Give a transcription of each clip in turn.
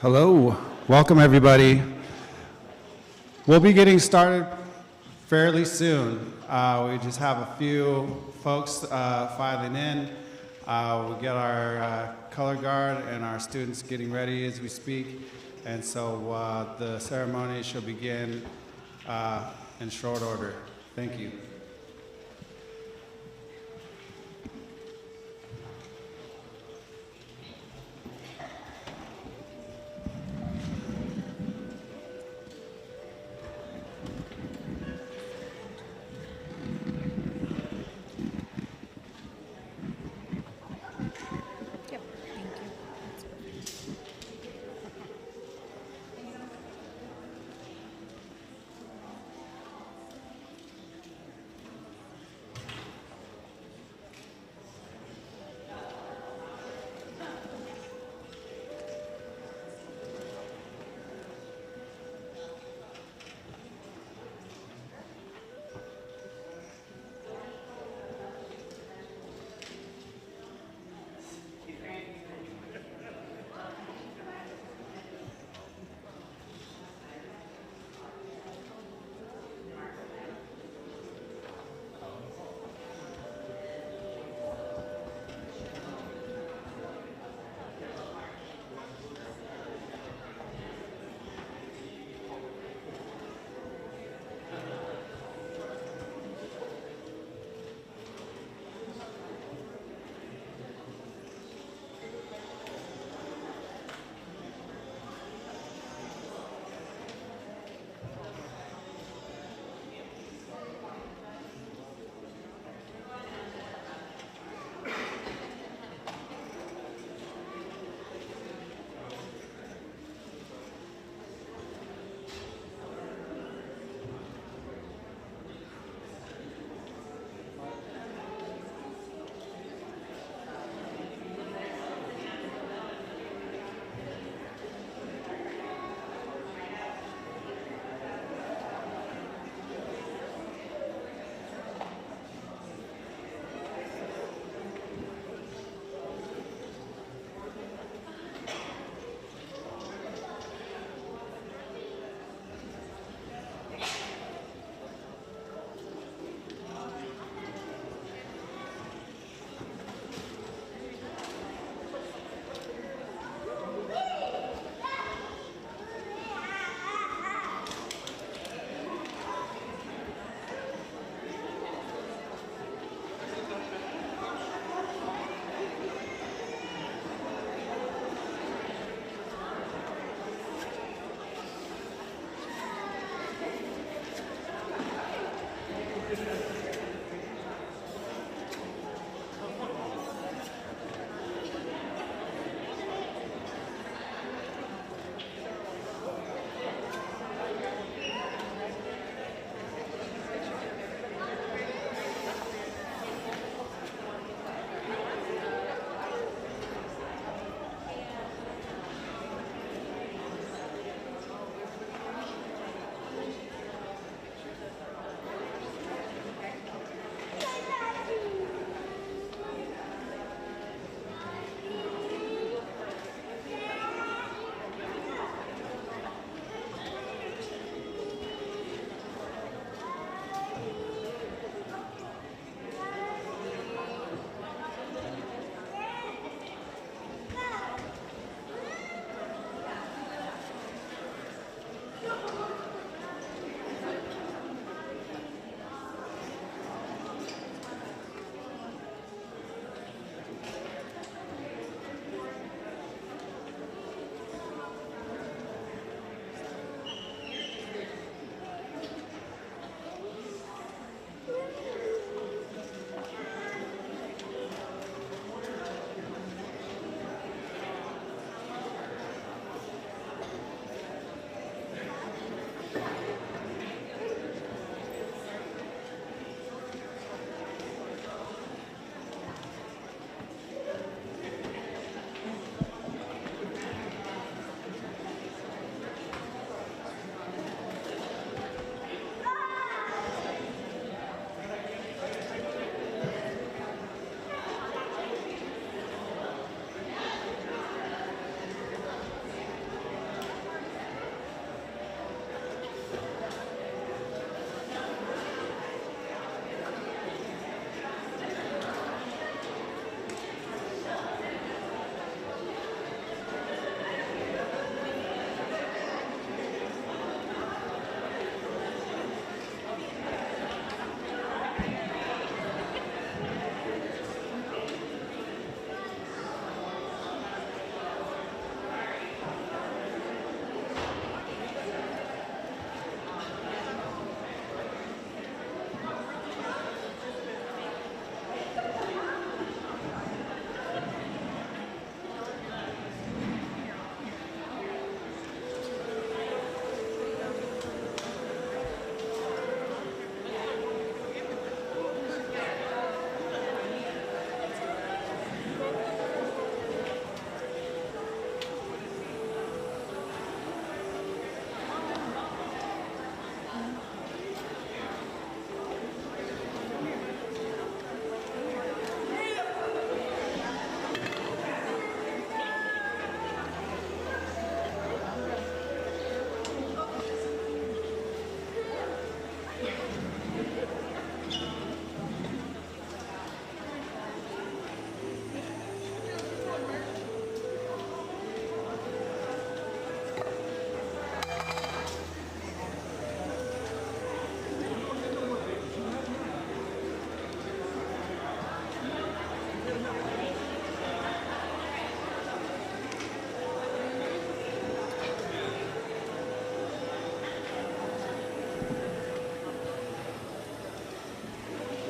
Hello, welcome everybody. We'll be getting started fairly soon. We just have a few folks filing in. We'll get our color guard and our students getting ready as we speak. And so the ceremony shall begin in short order. Thank you. Yep, thank you. That's perfect.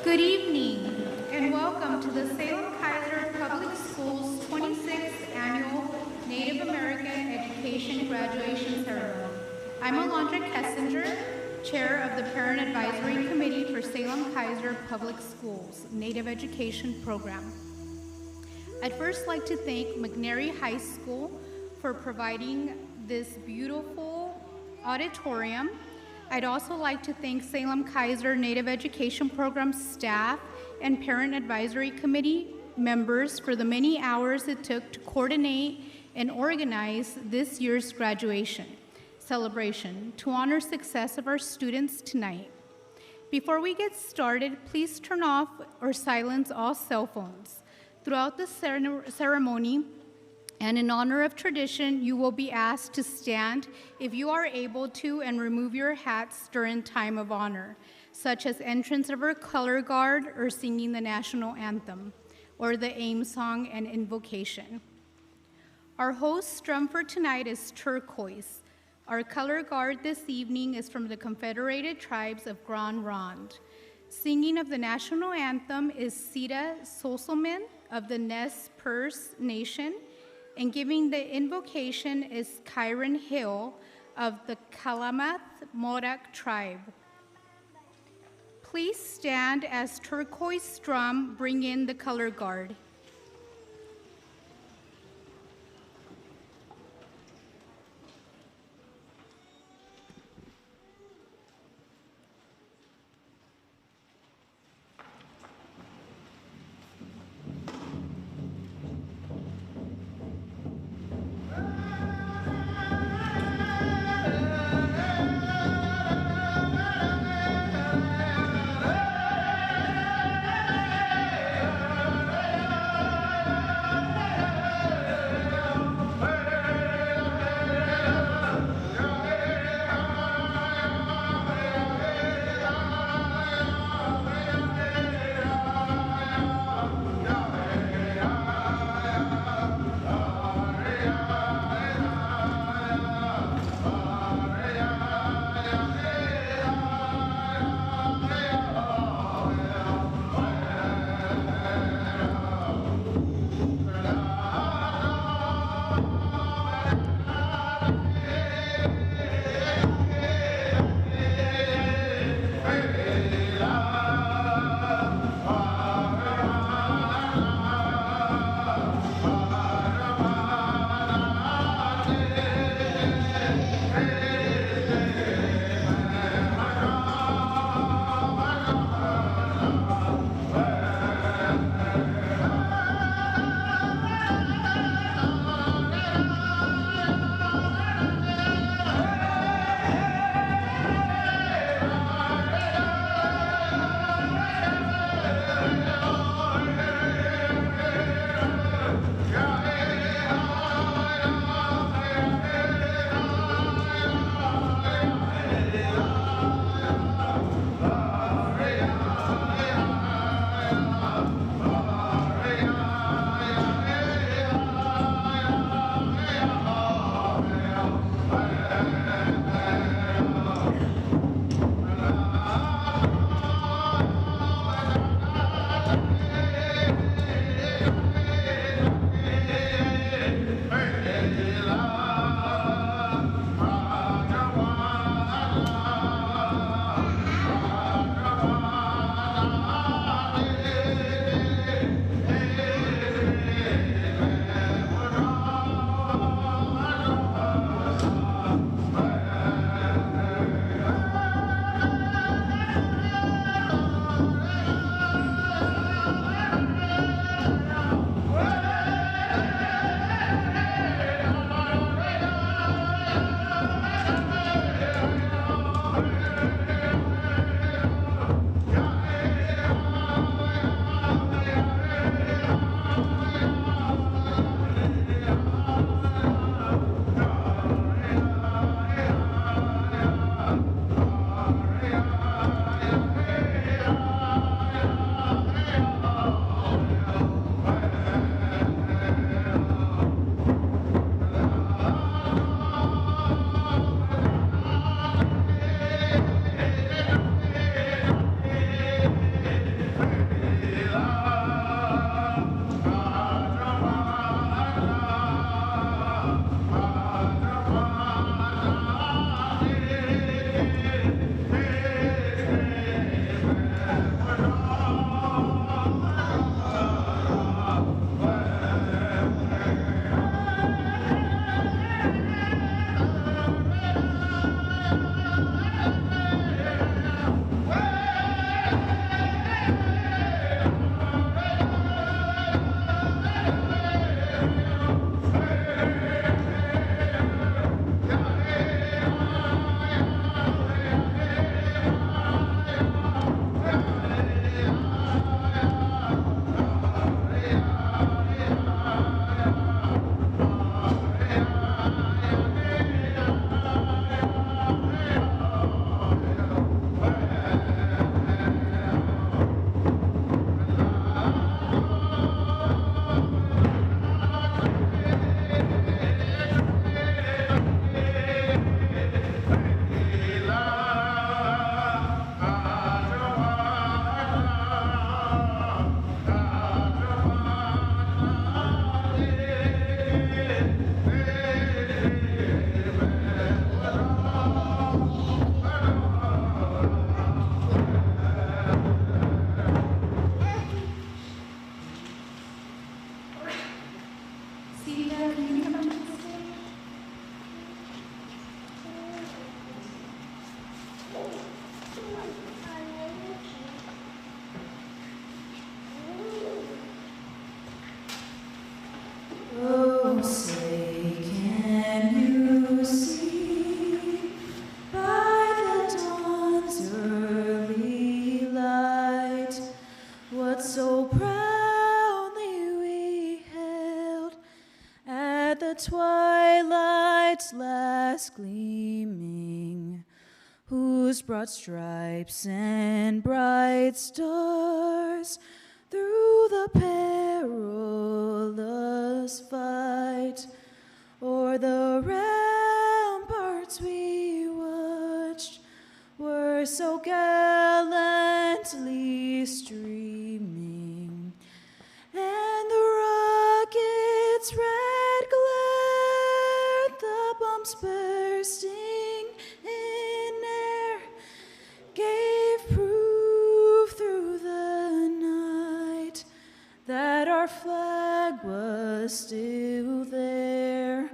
Good evening and welcome to the Salem Kaiser Public Schools 26th Annual Native American Education Graduation Ceremony. I'm Alondra Kessinger, Chair of the Parent Advisory Committee for Salem Kaiser Public Schools Native Education Program. I'd first like to thank McNary High School for providing this beautiful auditorium. I'd also like to thank Salem Kaiser Native Education Program staff and Parent Advisory Committee members for the many hours it took to coordinate and organize this year's graduation celebration to honor success of our students tonight. Before we get started, please turn off or silence all cell phones. Throughout the ceremony, and in honor of tradition, you will be asked to stand if you are able to and remove your hats during time of honor, such as entrance of our color guard or singing the national anthem, or the AIM song and invocation. Our host drum for tonight is turquoise. Our color guard this evening is from the Confederated Tribes of Grand Ronde. Singing of the national anthem is Sita Soselman of the Nez Perce Nation, and giving the invocation is Kyron Hill of the Kalamath Morak tribe. Please stand as turquoise drum bring in the color guard. twilight's last gleaming, whose broad stripes and bright stars through the perilous fight o'er the ramparts we watched were so gallantly streaming, and the rocket's red glare, the bombs bursting in air, gave proof through the night that our flag was still there.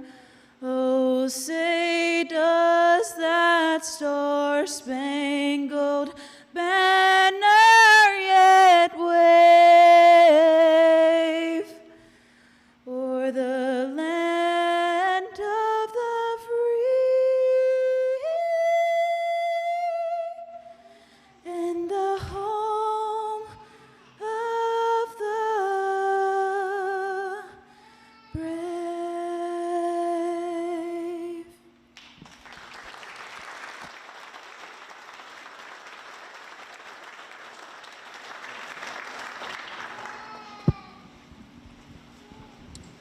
Oh, say does that star-spangled banner yet wave o'er the land of the free and the home of the brave?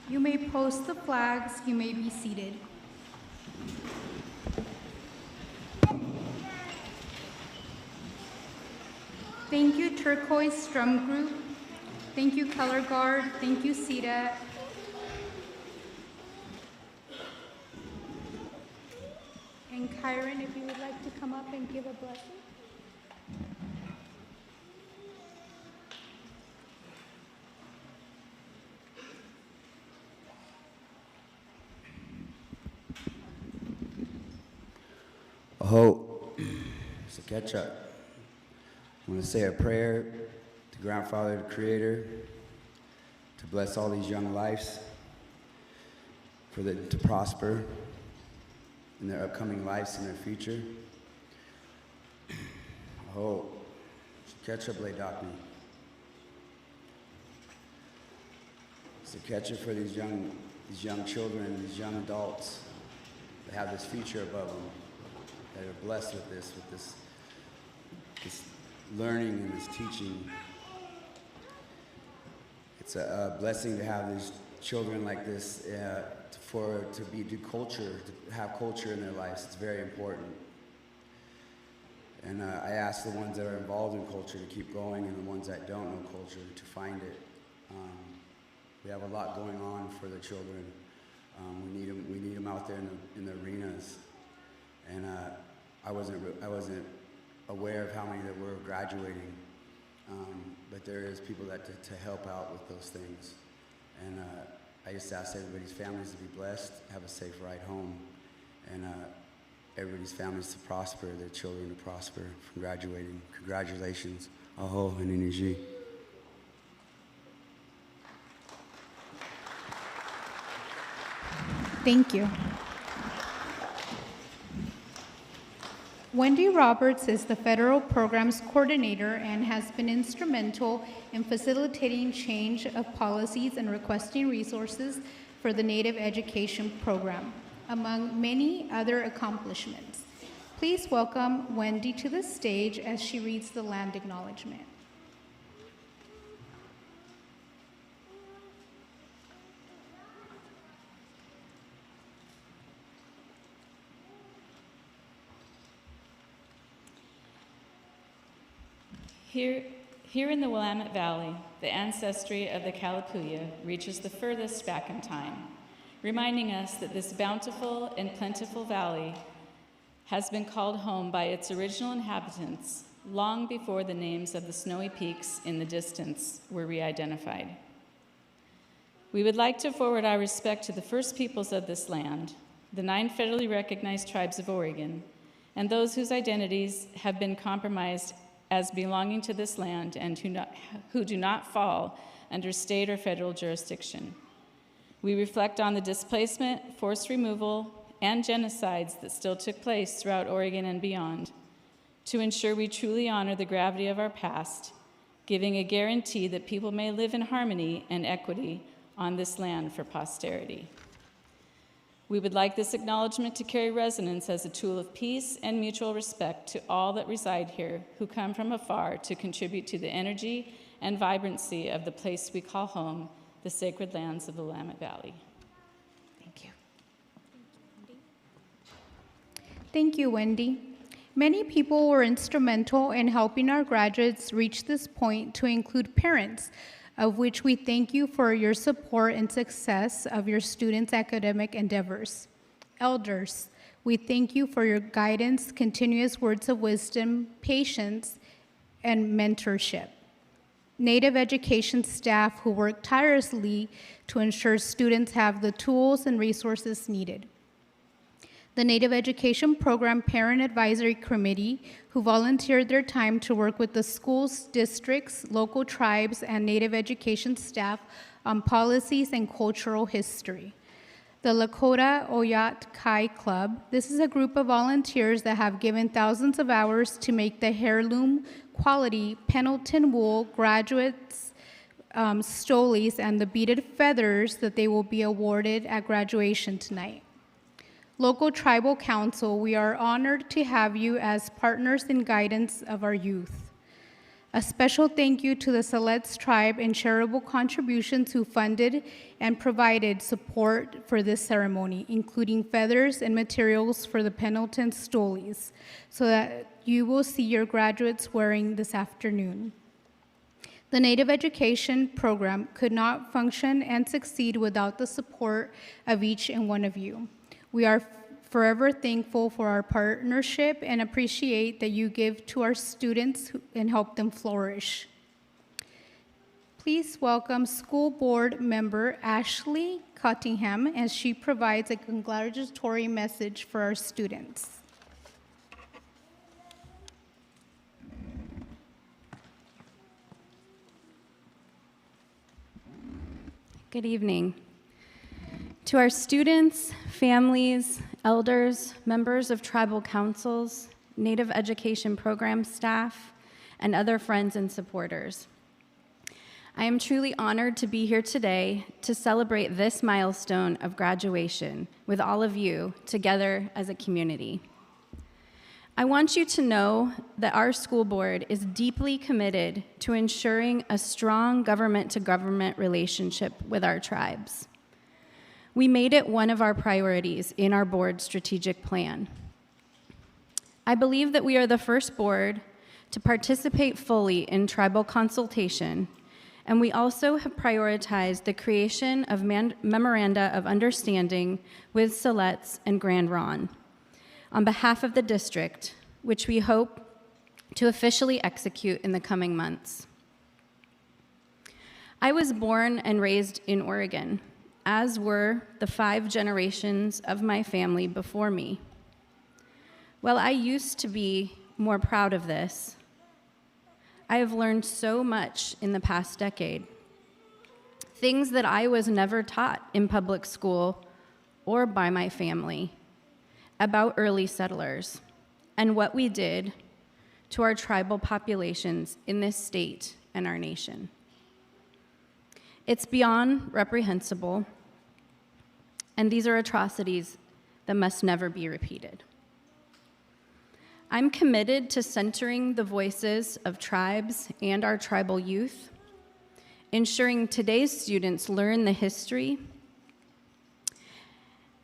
You may post the flags. You may be seated. Thank you, Turquoise Drum Group. Thank you, Color Guard. Thank you, CEDA. And Kyron, if you would like to come up and give a blessing. Aho, so catch up. I want to say a prayer to Grandfather, the Creator, to bless all these young lives, for them to prosper in their upcoming lives and their future. Aho, so catch up, lay doc me. So catch up for these young children, these young adults that have this future above them, that are blessed with this learning and this teaching. It's a blessing to have these children like this, to do culture, to have culture in their lives. It's very important. And I ask the ones that are involved in culture to keep going, and the ones that don't know culture to find it. We have a lot going on for the children. We need them out there in the arenas. And I wasn't aware of how many that were graduating, but there is people that to help out with those things. And I just ask everybody's families to be blessed, have a safe ride home, and everybody's families to prosper, their children to prosper from graduating. Congratulations. Aho and Iniji. Thank you. Wendy Roberts is the Federal Programs Coordinator and has been instrumental in facilitating change of policies and requesting resources for the Native Education Program, among many other accomplishments. Please welcome Wendy to the stage as she reads the land acknowledgement. Here in the Willamette Valley, the ancestry of the Kalapuya reaches the furthest back in time, reminding us that this bountiful and plentiful valley has been called home by its original inhabitants long before the names of the snowy peaks in the distance were re-identified. We would like to forward our respect to the first peoples of this land, the 9 federally recognized tribes of Oregon, and those whose identities have been compromised as belonging to this land and who do not fall under state or federal jurisdiction. We reflect on the displacement, forced removal, and genocides that still took place throughout Oregon and beyond to ensure we truly honor the gravity of our past, giving a guarantee that people may live in harmony and equity on this land for posterity. We would like this acknowledgement to carry resonance as a tool of peace and mutual respect to all that reside here who come from afar to contribute to the energy and vibrancy of the place we call home, the sacred lands of the Willamette Valley. Thank you. Thank you, Wendy. Many people were instrumental in helping our graduates reach this point, to include parents, of which we thank you for your support and success of your students' academic endeavors. Elders, we thank you for your guidance, continuous words of wisdom, patience, and mentorship. Native education staff who work tirelessly to ensure students have the tools and resources needed. The Native Education Program Parent Advisory Committee, who volunteered their time to work with the schools, districts, local tribes, and Native education staff on policies and cultural history. The Lakota Oyat Kai Club. This is a group of volunteers that have given thousands of hours to make the heirloom quality Pendleton wool graduates' stoles and the beaded feathers that they will be awarded at graduation tonight. Local Tribal Council, we are honored to have you as partners in guidance of our youth. A special thank you to the Siletz Tribe and charitable contributions who funded and provided support for this ceremony, including feathers and materials for the Pendleton stoles, so that you will see your graduates wearing this afternoon. The Native Education Program could not function and succeed without the support of each and one of you. We are forever thankful for our partnership and appreciate that you give to our students and help them flourish. Please welcome School Board Member Ashley Cottingham as she provides a congratulatory message for our students. Good evening. To our students, families, elders, members of tribal councils, Native Education Program staff, and other friends and supporters, I am truly honored to be here today to celebrate this milestone of graduation with all of you together as a community. I want you to know that our school board is deeply committed to ensuring a strong government-to-government relationship with our tribes. We made it one of our priorities in our board's strategic plan. I believe that we are the first board to participate fully in tribal consultation, and we also have prioritized the creation of memoranda of understanding with Siletz and Grand Ronde on behalf of the district, which we hope to officially execute in the coming months. I was born and raised in Oregon, as were the 5 generations of my family before me. While I used to be more proud of this, I have learned so much in the past decade. Things that I was never taught in public school or by my family about early settlers and what we did to our tribal populations in this state and our nation. It's beyond reprehensible, and these are atrocities that must never be repeated. I'm committed to centering the voices of tribes and our tribal youth, ensuring today's students learn the history,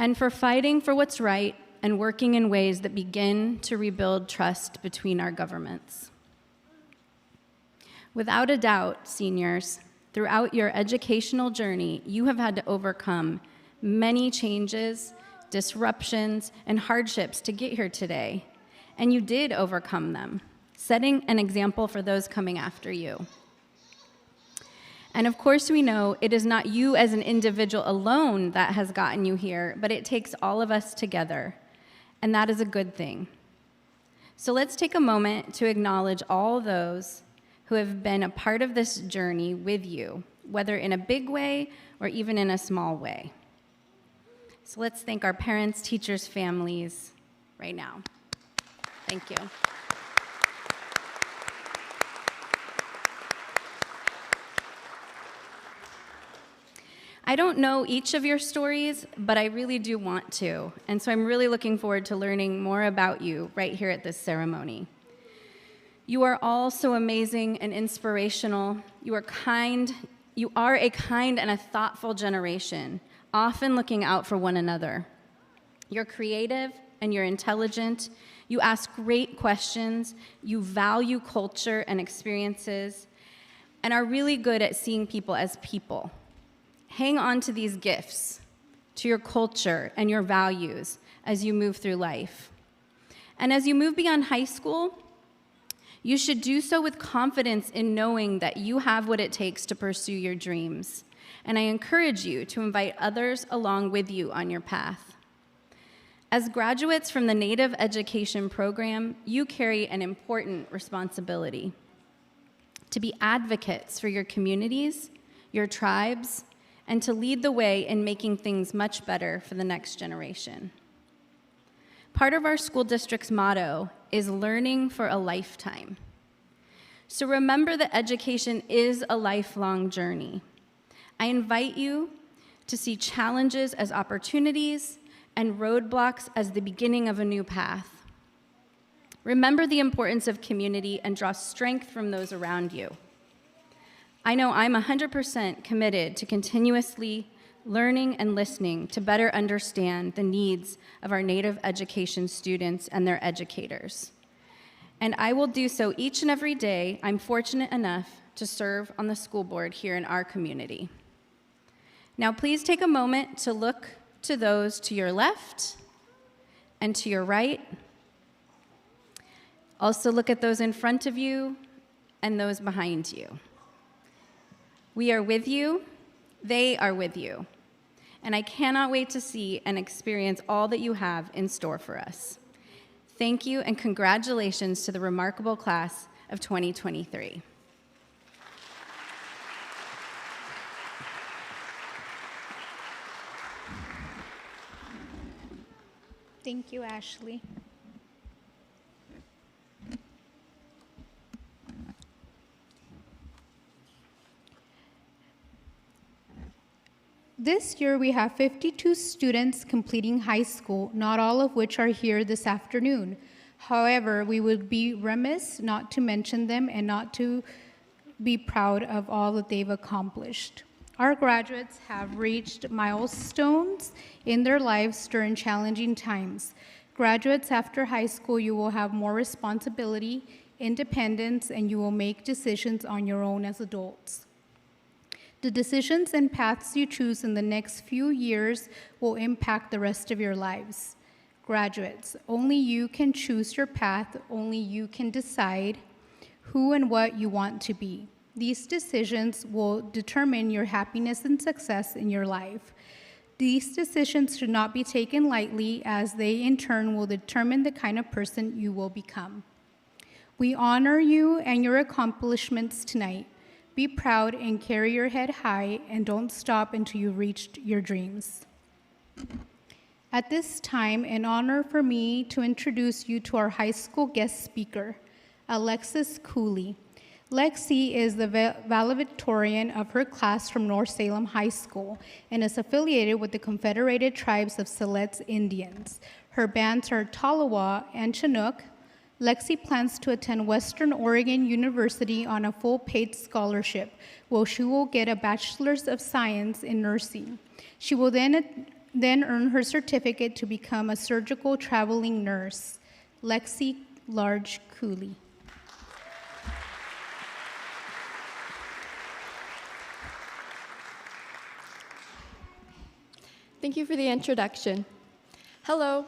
and for fighting for what's right and working in ways that begin to rebuild trust between our governments. Without a doubt, seniors, throughout your educational journey, you have had to overcome many changes, disruptions, and hardships to get here today, and you did overcome them, setting an example for those coming after you. And of course, we know it is not you as an individual alone that has gotten you here, but it takes all of us together, and that is a good thing. So let's take a moment to acknowledge all those who have been a part of this journey with you, whether in a big way or even in a small way. So let's thank our parents, teachers, families right now. Thank you. I'd don't know each of your stories, but I really do want to. And so I'm really looking forward to learning more about you right here at this ceremony. You are all so amazing and inspirational. You are a kind and a thoughtful generation, often looking out for one another. You're creative and you're intelligent. You ask great questions. You value culture and experiences and are really good at seeing people as people. Hang on to these gifts, to your culture and your values as you move through life. And as you move beyond high school, you should do so with confidence in knowing that you have what it takes to pursue your dreams. And I encourage you to invite others along with you on your path. As graduates from the Native Education Program, you carry an important responsibility to be advocates for your communities, your tribes, and to lead the way in making things much better for the next generation. Part of our school district's motto is learning for a lifetime. So remember that education is a lifelong journey. I invite you to see challenges as opportunities and roadblocks as the beginning of a new path. Remember the importance of community and draw strength from those around you. I know I'm 100% committed to continuously learning and listening to better understand the needs of our Native education students and their educators. And I will do so each and every day I'm fortunate enough to serve on the school board here in our community. Now please take a moment to look to those to your left and to your right. Also look at those in front of you and those behind you. We are with you, they are with you. And I cannot wait to see and experience all that you have in store for us. Thank you and congratulations to the remarkable class of 2023. Thank you, Ashley. This year, we have 52 students completing high school, not all of which are here this afternoon. However, we would be remiss not to mention them and not to be proud of all that they've accomplished. Our graduates have reached milestones in their lives during challenging times. Graduates after high school, you will have more responsibility, independence, and you will make decisions on your own as adults. The decisions and paths you choose in the next few years will impact the rest of your lives. Graduates, only you can choose your path, only you can decide who and what you want to be. These decisions will determine your happiness and success in your life. These decisions should not be taken lightly, as they in turn will determine the kind of person you will become. We honor you and your accomplishments tonight. Be proud and carry your head high, and don't stop until you've reached your dreams. At this time, an honor for me to introduce you to our high school guest speaker, Alexis Cooley. Lexi is the valedictorian of her class from North Salem High School and is affiliated with the Confederated Tribes of Siletz Indians. Her bands are Tolowa and Chinook. Lexi plans to attend Western Oregon University on a full paid scholarship, where she will get a Bachelor's of Science in Nursing. She will then earn her certificate to become a surgical traveling nurse. Lexi Large Cooley. Thank you for the introduction. Hello.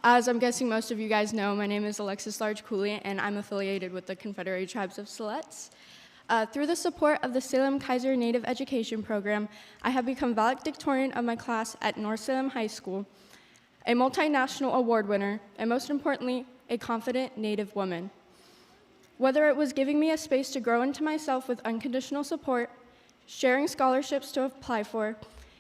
As I'm guessing most of you guys know, my name is Alexis Large Cooley, and I'm affiliated with the Confederated Tribes of Siletz. Through the support of the Salem-Keizer Native Education Program, I have become valedictorian of my class at North Salem High School, a multinational award winner, and most importantly, a confident Native woman. Whether it was giving me a space to grow into myself with unconditional support, sharing scholarships to apply for,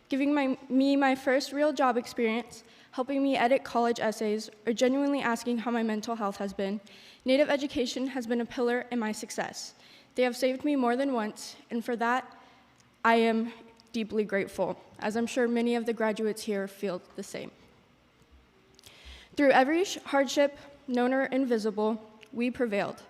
giving me my first real job experience, helping me edit college essays, or genuinely asking how my mental health has been, Native education has been a pillar in my success. They have saved me more than once, and for that, I am deeply grateful, as I'm sure many of the graduates here feel the same. Through every hardship, known or invisible, we prevailed,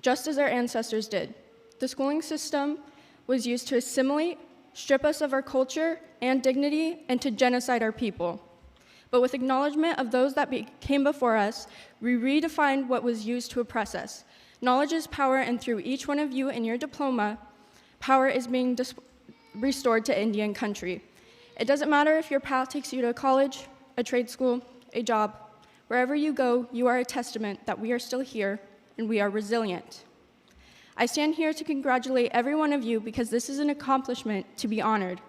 just as our ancestors did. The schooling system was used to assimilate, strip us of our culture and dignity, and to genocide our people. But with acknowledgement of those that came before us, we redefined what was used to oppress us. Knowledge is power, and through each one of you in your diploma, power is being restored to Indian country. It doesn't matter if your path takes you to college, a trade school, a job. Wherever you go, you are a testament that we are still here and we are resilient. I stand here to congratulate every one of you because this is an accomplishment to be honored.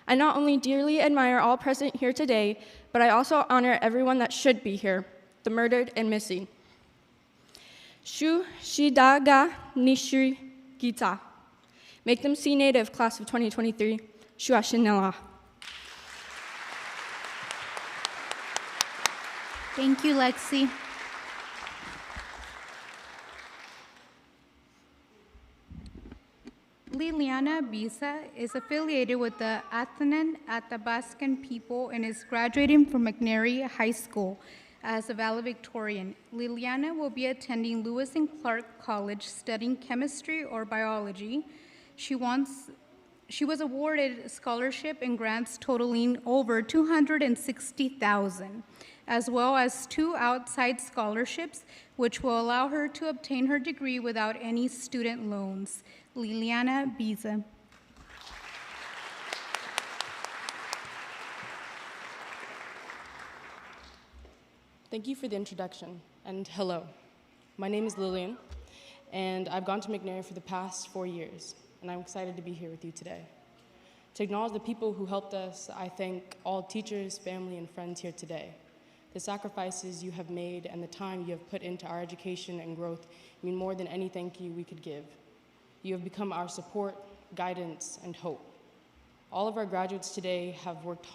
I not only dearly admire all present here today, but I also honor everyone that should be here, the murdered and missing. Shu Shidaga Nishu Gita. Make them see Native, class of 2023. Shu Ashinela. Thank you, Lexi. Liliana Bisa is affiliated with the Atanan Athabascan people and is graduating from McNary High School as a valedictorian. Liliana will be attending Lewis and Clark College studying chemistry or biology. She was awarded a scholarship and grants totaling over $260,000, as well as 2 outside scholarships, which will allow her to obtain her degree without any student loans. Liliana Biza. Thank you for the introduction, and hello. My name is Lillian, and I've gone to McNary for the past 4 years, and I'm excited to be here with you today. To acknowledge the people who helped us, I thank all teachers, family, and friends here today. The sacrifices you have made and the time you have put into our education and growth mean more than any thank you we could give. You have become our support, guidance, and hope. All of our graduates today have worked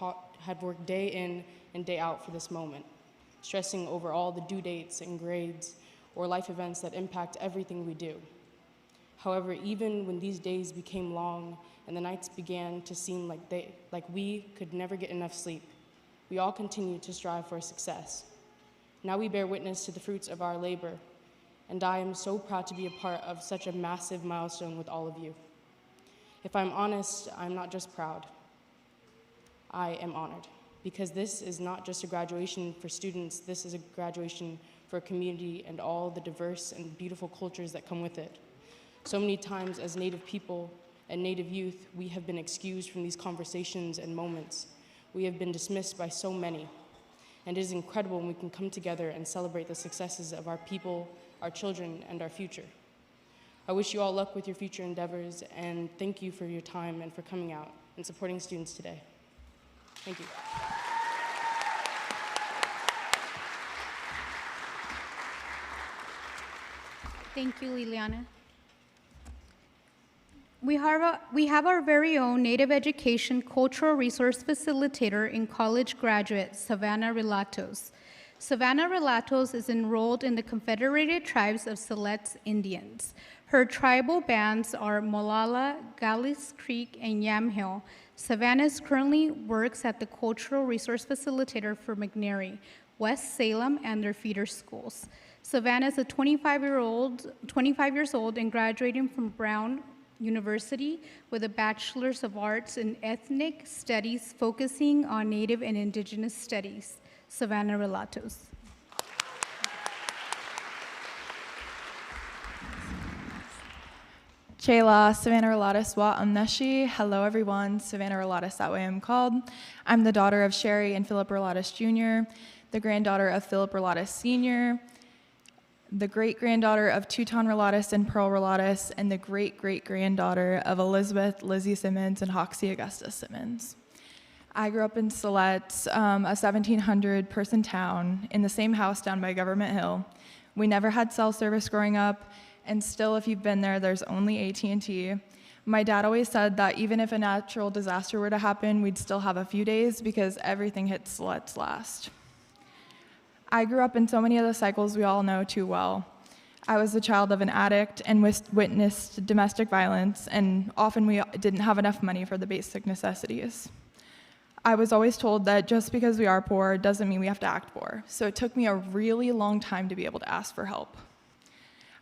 day in and day out for this moment, stressing over all the due dates and grades or life events that impact everything we do. However, even when these days became long and the nights began to seem like we could never get enough sleep, we all continued to strive for success. Now we bear witness to the fruits of our labor, and I am so proud to be a part of such a massive milestone with all of you. If I'm honest, I'm not just proud. I am honored, because this is not just a graduation for students, this is a graduation for a community and all the diverse and beautiful cultures that come with it. So many times as Native people and Native youth, we have been excused from these conversations and moments. We have been dismissed by so many. And it is incredible when we can come together and celebrate the successes of our people, our children, and our future. I wish you all luck with your future endeavors, and thank you for your time and for coming out and supporting students today. Thank you. Thank you, Liliana. We have our very own Native Education Cultural Resource Facilitator and college graduate, Savannah Relatos. Savannah Relatos is enrolled in the Confederated Tribes of Siletz Indians. Her tribal bands are Molalla, Gallis Creek, and Yamhill. Savannah currently works at the Cultural Resource Facilitator for McNary, West Salem, and their feeder schools. Savannah is a 25 years old and graduating from Brown University with a Bachelor's of Arts in Ethnic Studies focusing on Native and Indigenous Studies. Savannah Relatos. Chela, Savannah Relatos wa Amneshi. Hello everyone, Savannah Relatos, that way I'm called. I'm the daughter of Sherry and Philip Relatos Jr., the granddaughter of Philip Relatos Sr., the great-granddaughter of Teuton Relatos and Pearl Relatos, and the great-great-granddaughter of Elizabeth Lizzie Simmons and Hoxie Augustus Simmons. I grew up in Siletz, a 1,700-person town, in the same house down by Government Hill. We never had cell service growing up, and still, if you've been there, there's only AT&T. My dad always said that even if a natural disaster were to happen, we'd still have a few days because everything hit Siletz last. I grew up in so many of the cycles we all know too well. I was the child of an addict and witnessed domestic violence, and often we didn't have enough money for the basic necessities. I was always told that just because we are poor doesn't mean we have to act poor, so it took me a really long time to be able to ask for help.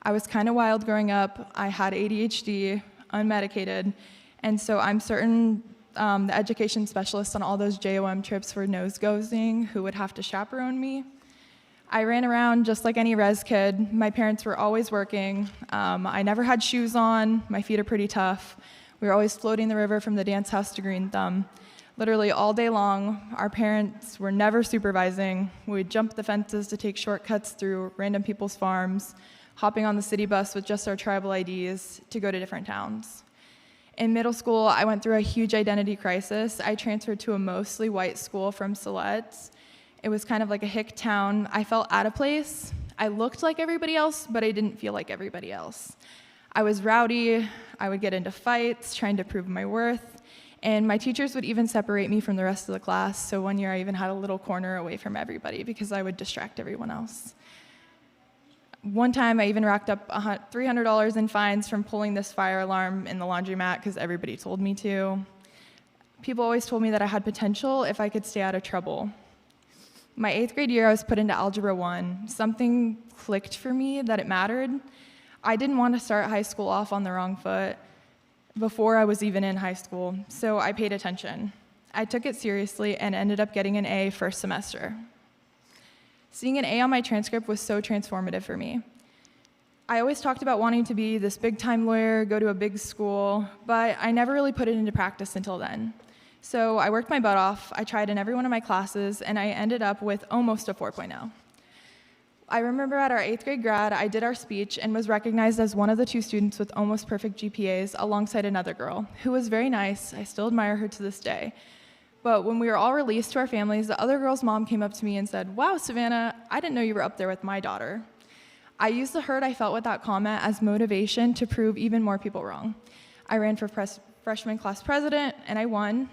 I was kind of wild growing up. I had ADHD, unmedicated, and so I'm certain the education specialist on all those JOM trips were nose-ghosting who would have to chaperone me. I ran around just like any res kid. My parents were always working. I never had shoes on. My feet are pretty tough. We were always floating the river from the dance house to Green Thumb. Literally all day long, our parents were never supervising. We'd jump the fences to take shortcuts through random people's farms, hopping on the city bus with just our tribal IDs to go to different towns. In middle school, I went through a huge identity crisis. I transferred to a mostly white school from Siletz. It was kind of like a hick town. I felt out of place. I looked like everybody else, but I didn't feel like everybody else. I was rowdy. I would get into fights, trying to prove my worth. And my teachers would even separate me from the rest of the class. So one year I even had a little corner away from everybody because I would distract everyone else. One time I even racked up $300 in fines from pulling this fire alarm in the laundromat because everybody told me to. People always told me that I had potential if I could stay out of trouble. My 8th grade year, I was put into Algebra 1. Something clicked for me that it mattered. I didn't want to start high school off on the wrong foot before I was even in high school, so I paid attention. I took it seriously and ended up getting an A first semester. Seeing an A on my transcript was so transformative for me. I always talked about wanting to be this big-time lawyer, go to a big school, but I never really put it into practice until then. So I worked my butt off, I tried in every one of my classes, and I ended up with almost a 4.0. I remember at our 8th grade grad, I did our speech and was recognized as one of the 2 students with almost perfect GPAs alongside another girl, who was very nice. I still admire her to this day. But when we were all released to our families, the other girl's mom came up to me and said, "Wow, Savannah, I didn't know you were up there with my daughter." I used the hurt I felt with that comment as motivation to prove even more people wrong. I ran for freshman class president, and I won.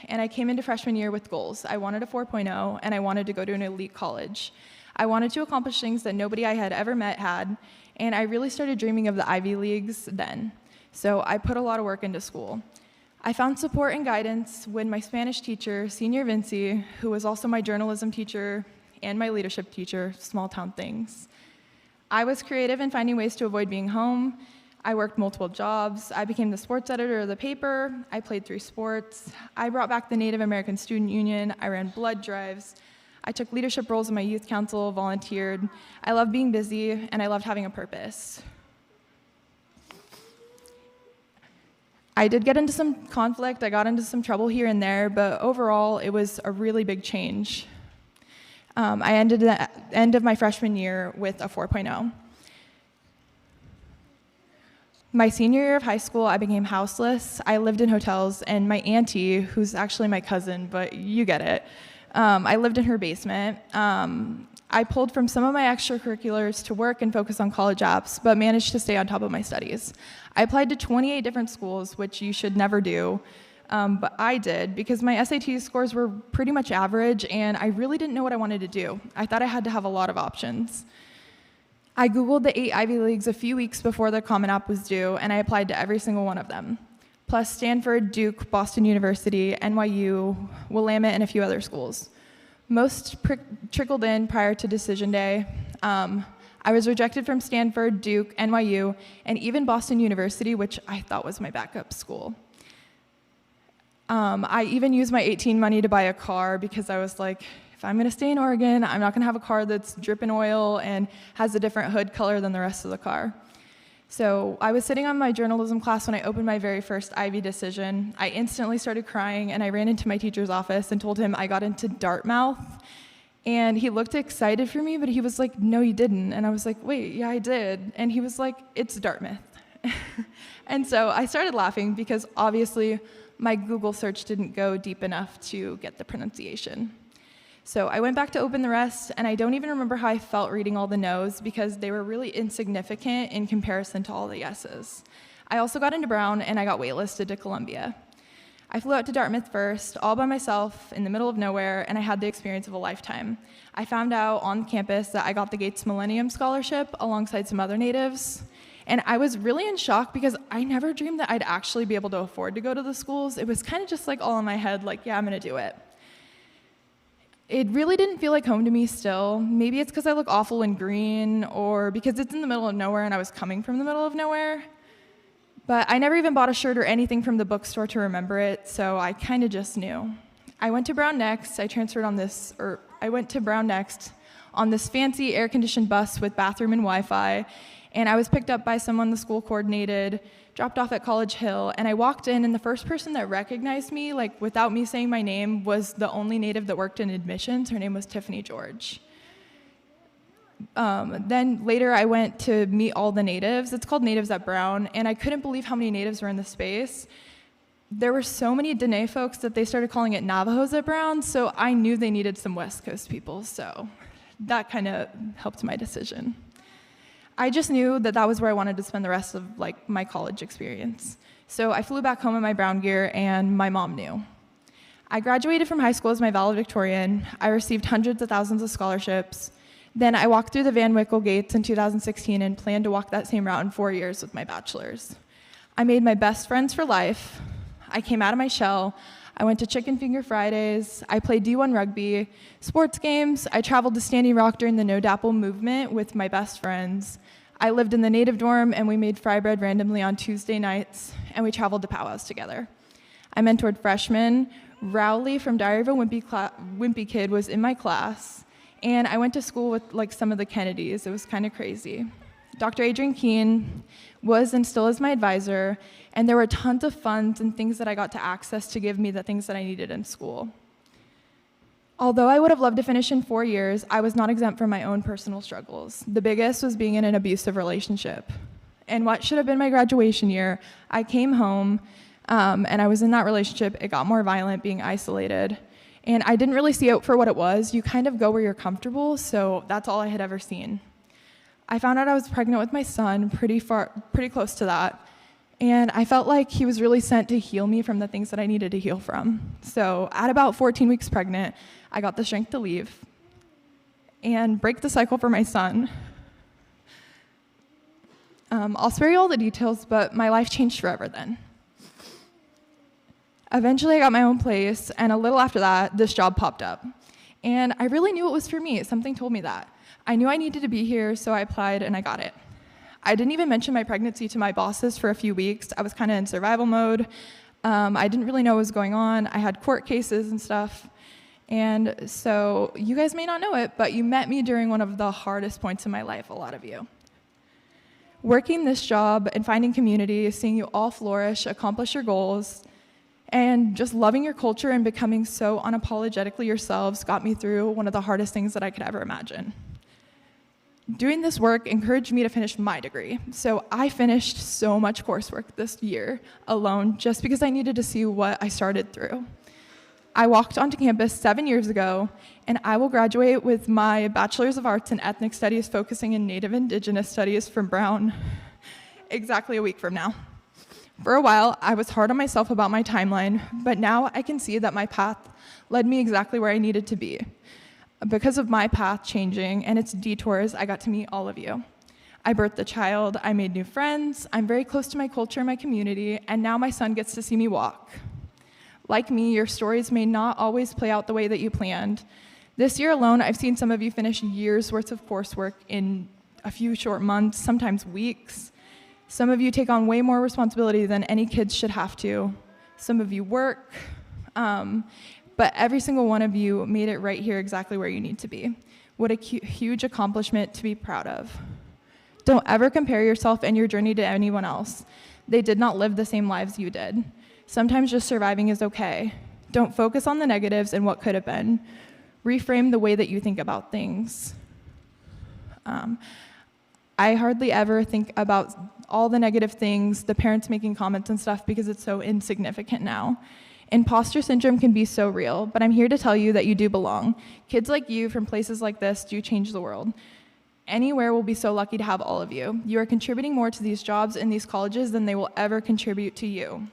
And I came into freshman year with goals. I wanted a 4.0, and I wanted to go to an elite college. I wanted to accomplish things that nobody I had ever met had, and I really started dreaming of the Ivy Leagues then. So I put a lot of work into school. I found support and guidance when my Spanish teacher, Senior Vinci, who was also my journalism teacher and my leadership teacher, Small Town Things. I was creative in finding ways to avoid being home. I worked multiple jobs. I became the sports editor of the paper. I played 3 sports. I brought back the Native American Student Union. I ran blood drives. I took leadership roles in my youth council, volunteered. I loved being busy, and I loved having a purpose. I did get into some conflict. I got into some trouble here and there, but overall, it was a really big change. I ended the end of my freshman year with a 4.0. My senior year of high school, I became houseless. I lived in hotels, and my auntie, who's actually my cousin, but you get it, I lived in her basement. I pulled from some of my extracurriculars to work and focus on college apps, but managed to stay on top of my studies. I applied to 28 different schools, which you should never do, but I did because my SAT scores were pretty much average, and I really didn't know what I wanted to do. I thought I had to have a lot of options. I Googled the 8 Ivy Leagues a few weeks before the Common App was due, and I applied to every single one of them, plus Stanford, Duke, Boston University, NYU, Willamette, and a few other schools. Most trickled in prior to decision day. I was rejected from Stanford, Duke, NYU, and even Boston University, which I thought was my backup school. I even used my 18 money to buy a car because I was like, if I'm gonna stay in Oregon, I'm not gonna have a car that's dripping oil and has a different hood color than the rest of the car. So I was sitting on my journalism class when I opened my very first Ivy decision. I instantly started crying, and I ran into my teacher's office and told him I got into Dartmouth. And he looked excited for me, but he was like, "No, you didn't." And I was like, "Wait, yeah, I did." And he was like, "It's Dartmouth." And so I started laughing because obviously my Google search didn't go deep enough to get the pronunciation. So I went back to open the rest, and I don't even remember how I felt reading all the no's because they were really insignificant in comparison to all the yeses. I also got into Brown, and I got waitlisted to Columbia. I flew out to Dartmouth first, all by myself, in the middle of nowhere, and I had the experience of a lifetime. I found out on campus that I got the Gates Millennium Scholarship alongside some other natives, and I was really in shock because I never dreamed that I'd actually be able to afford to go to the schools. It was kind of just like all in my head, like, yeah, I'm gonna do it. It really didn't feel like home to me still. Maybe it's because I look awful in green, or because it's in the middle of nowhere and I was coming from the middle of nowhere. But I never even bought a shirt or anything from the bookstore to remember it, so I kind of just knew. I went to Brown Next. I went to Brown Next on this fancy air-conditioned bus with bathroom and Wi-Fi, and I was picked up by someone the school coordinated, dropped off at College Hill, and I walked in, and the first person that recognized me, like without me saying my name, was the only native that worked in admissions. Her name was Tiffany George. Then later I went to meet all the natives. It's called Natives at Brown, and I couldn't believe how many natives were in the space. There were so many Dene folks that they started calling it Navajos at Brown, so I knew they needed some West Coast people, so that kind of helped my decision. I just knew that that was where I wanted to spend the rest of my college experience. So I flew back home in my brown gear, and my mom knew. I graduated from high school as my valedictorian. I received hundreds of thousands of scholarships. Then I walked through the Van Wickle gates in 2016 and planned to walk that same route in 4 years with my bachelor's. I made my best friends for life. I came out of my shell. I went to Chicken Finger Fridays. I played D1 rugby, sports games. I traveled to Standing Rock during the No Dapple movement with my best friends. I lived in the native dorm, and we made fry bread randomly on Tuesday nights, and we traveled to powwows together. I mentored freshmen. Rowley from Diary of a Wimpy Kid was in my class. And I went to school with some of the Kennedys. It was kind of crazy. Dr. Adrian Keene was and still is my advisor, and there were tons of funds and things that I got to access to give me the things that I needed in school. Although I would have loved to finish in 4 years, I was not exempt from my own personal struggles. The biggest was being in an abusive relationship. And what should have been my graduation year, I came home, and I was in that relationship. It got more violent, being isolated. And I didn't really see it for what it was. You kind of go where you're comfortable, so that's all I had ever seen. I found out I was pregnant with my son, pretty close to that. And I felt like he was really sent to heal me from the things that I needed to heal from. So at about 14 weeks pregnant, I got the strength to leave and break the cycle for my son. I'll spare you all the details, but my life changed forever then. Eventually, I got my own place, and a little after that, this job popped up. And I really knew it was for me. Something told me that. I knew I needed to be here, so I applied, and I got it. I didn't even mention my pregnancy to my bosses for a few weeks. I was kind of in survival mode. I didn't really know what was going on. I had court cases and stuff. And so you guys may not know it, but you met me during one of the hardest points in my life, a lot of you. Working this job and finding community, seeing you all flourish, accomplish your goals, and just loving your culture and becoming so unapologetically yourselves got me through one of the hardest things that I could ever imagine. Doing this work encouraged me to finish my degree. So I finished so much coursework this year alone just because I needed to see what I started through. I walked onto campus 7 years ago, and I will graduate with my Bachelor's of Arts in Ethnic Studies focusing in Native Indigenous Studies from Brown exactly a week from now. For a while, I was hard on myself about my timeline, but now I can see that my path led me exactly where I needed to be. Because of my path changing and its detours, I got to meet all of you. I birthed a child, I made new friends, I'm very close to my culture and my community, and now my son gets to see me walk. Like me, your stories may not always play out the way that you planned. This year alone, I've seen some of you finish years' worth of coursework in a few short months, sometimes weeks. Some of you take on way more responsibility than any kids should have to. Some of you work, but every single one of you made it right here exactly where you need to be. What a huge accomplishment to be proud of. Don't ever compare yourself and your journey to anyone else. They did not live the same lives you did. Sometimes just surviving is okay. Don't focus on the negatives and what could have been. Reframe the way that you think about things. I hardly ever think about all the negative things, the parents making comments and stuff, because it's so insignificant now. Imposter syndrome can be so real, but I'm here to tell you that you do belong. Kids like you from places like this do change the world. Anywhere will be so lucky to have all of you. You are contributing more to these jobs and these colleges than they will ever contribute to you.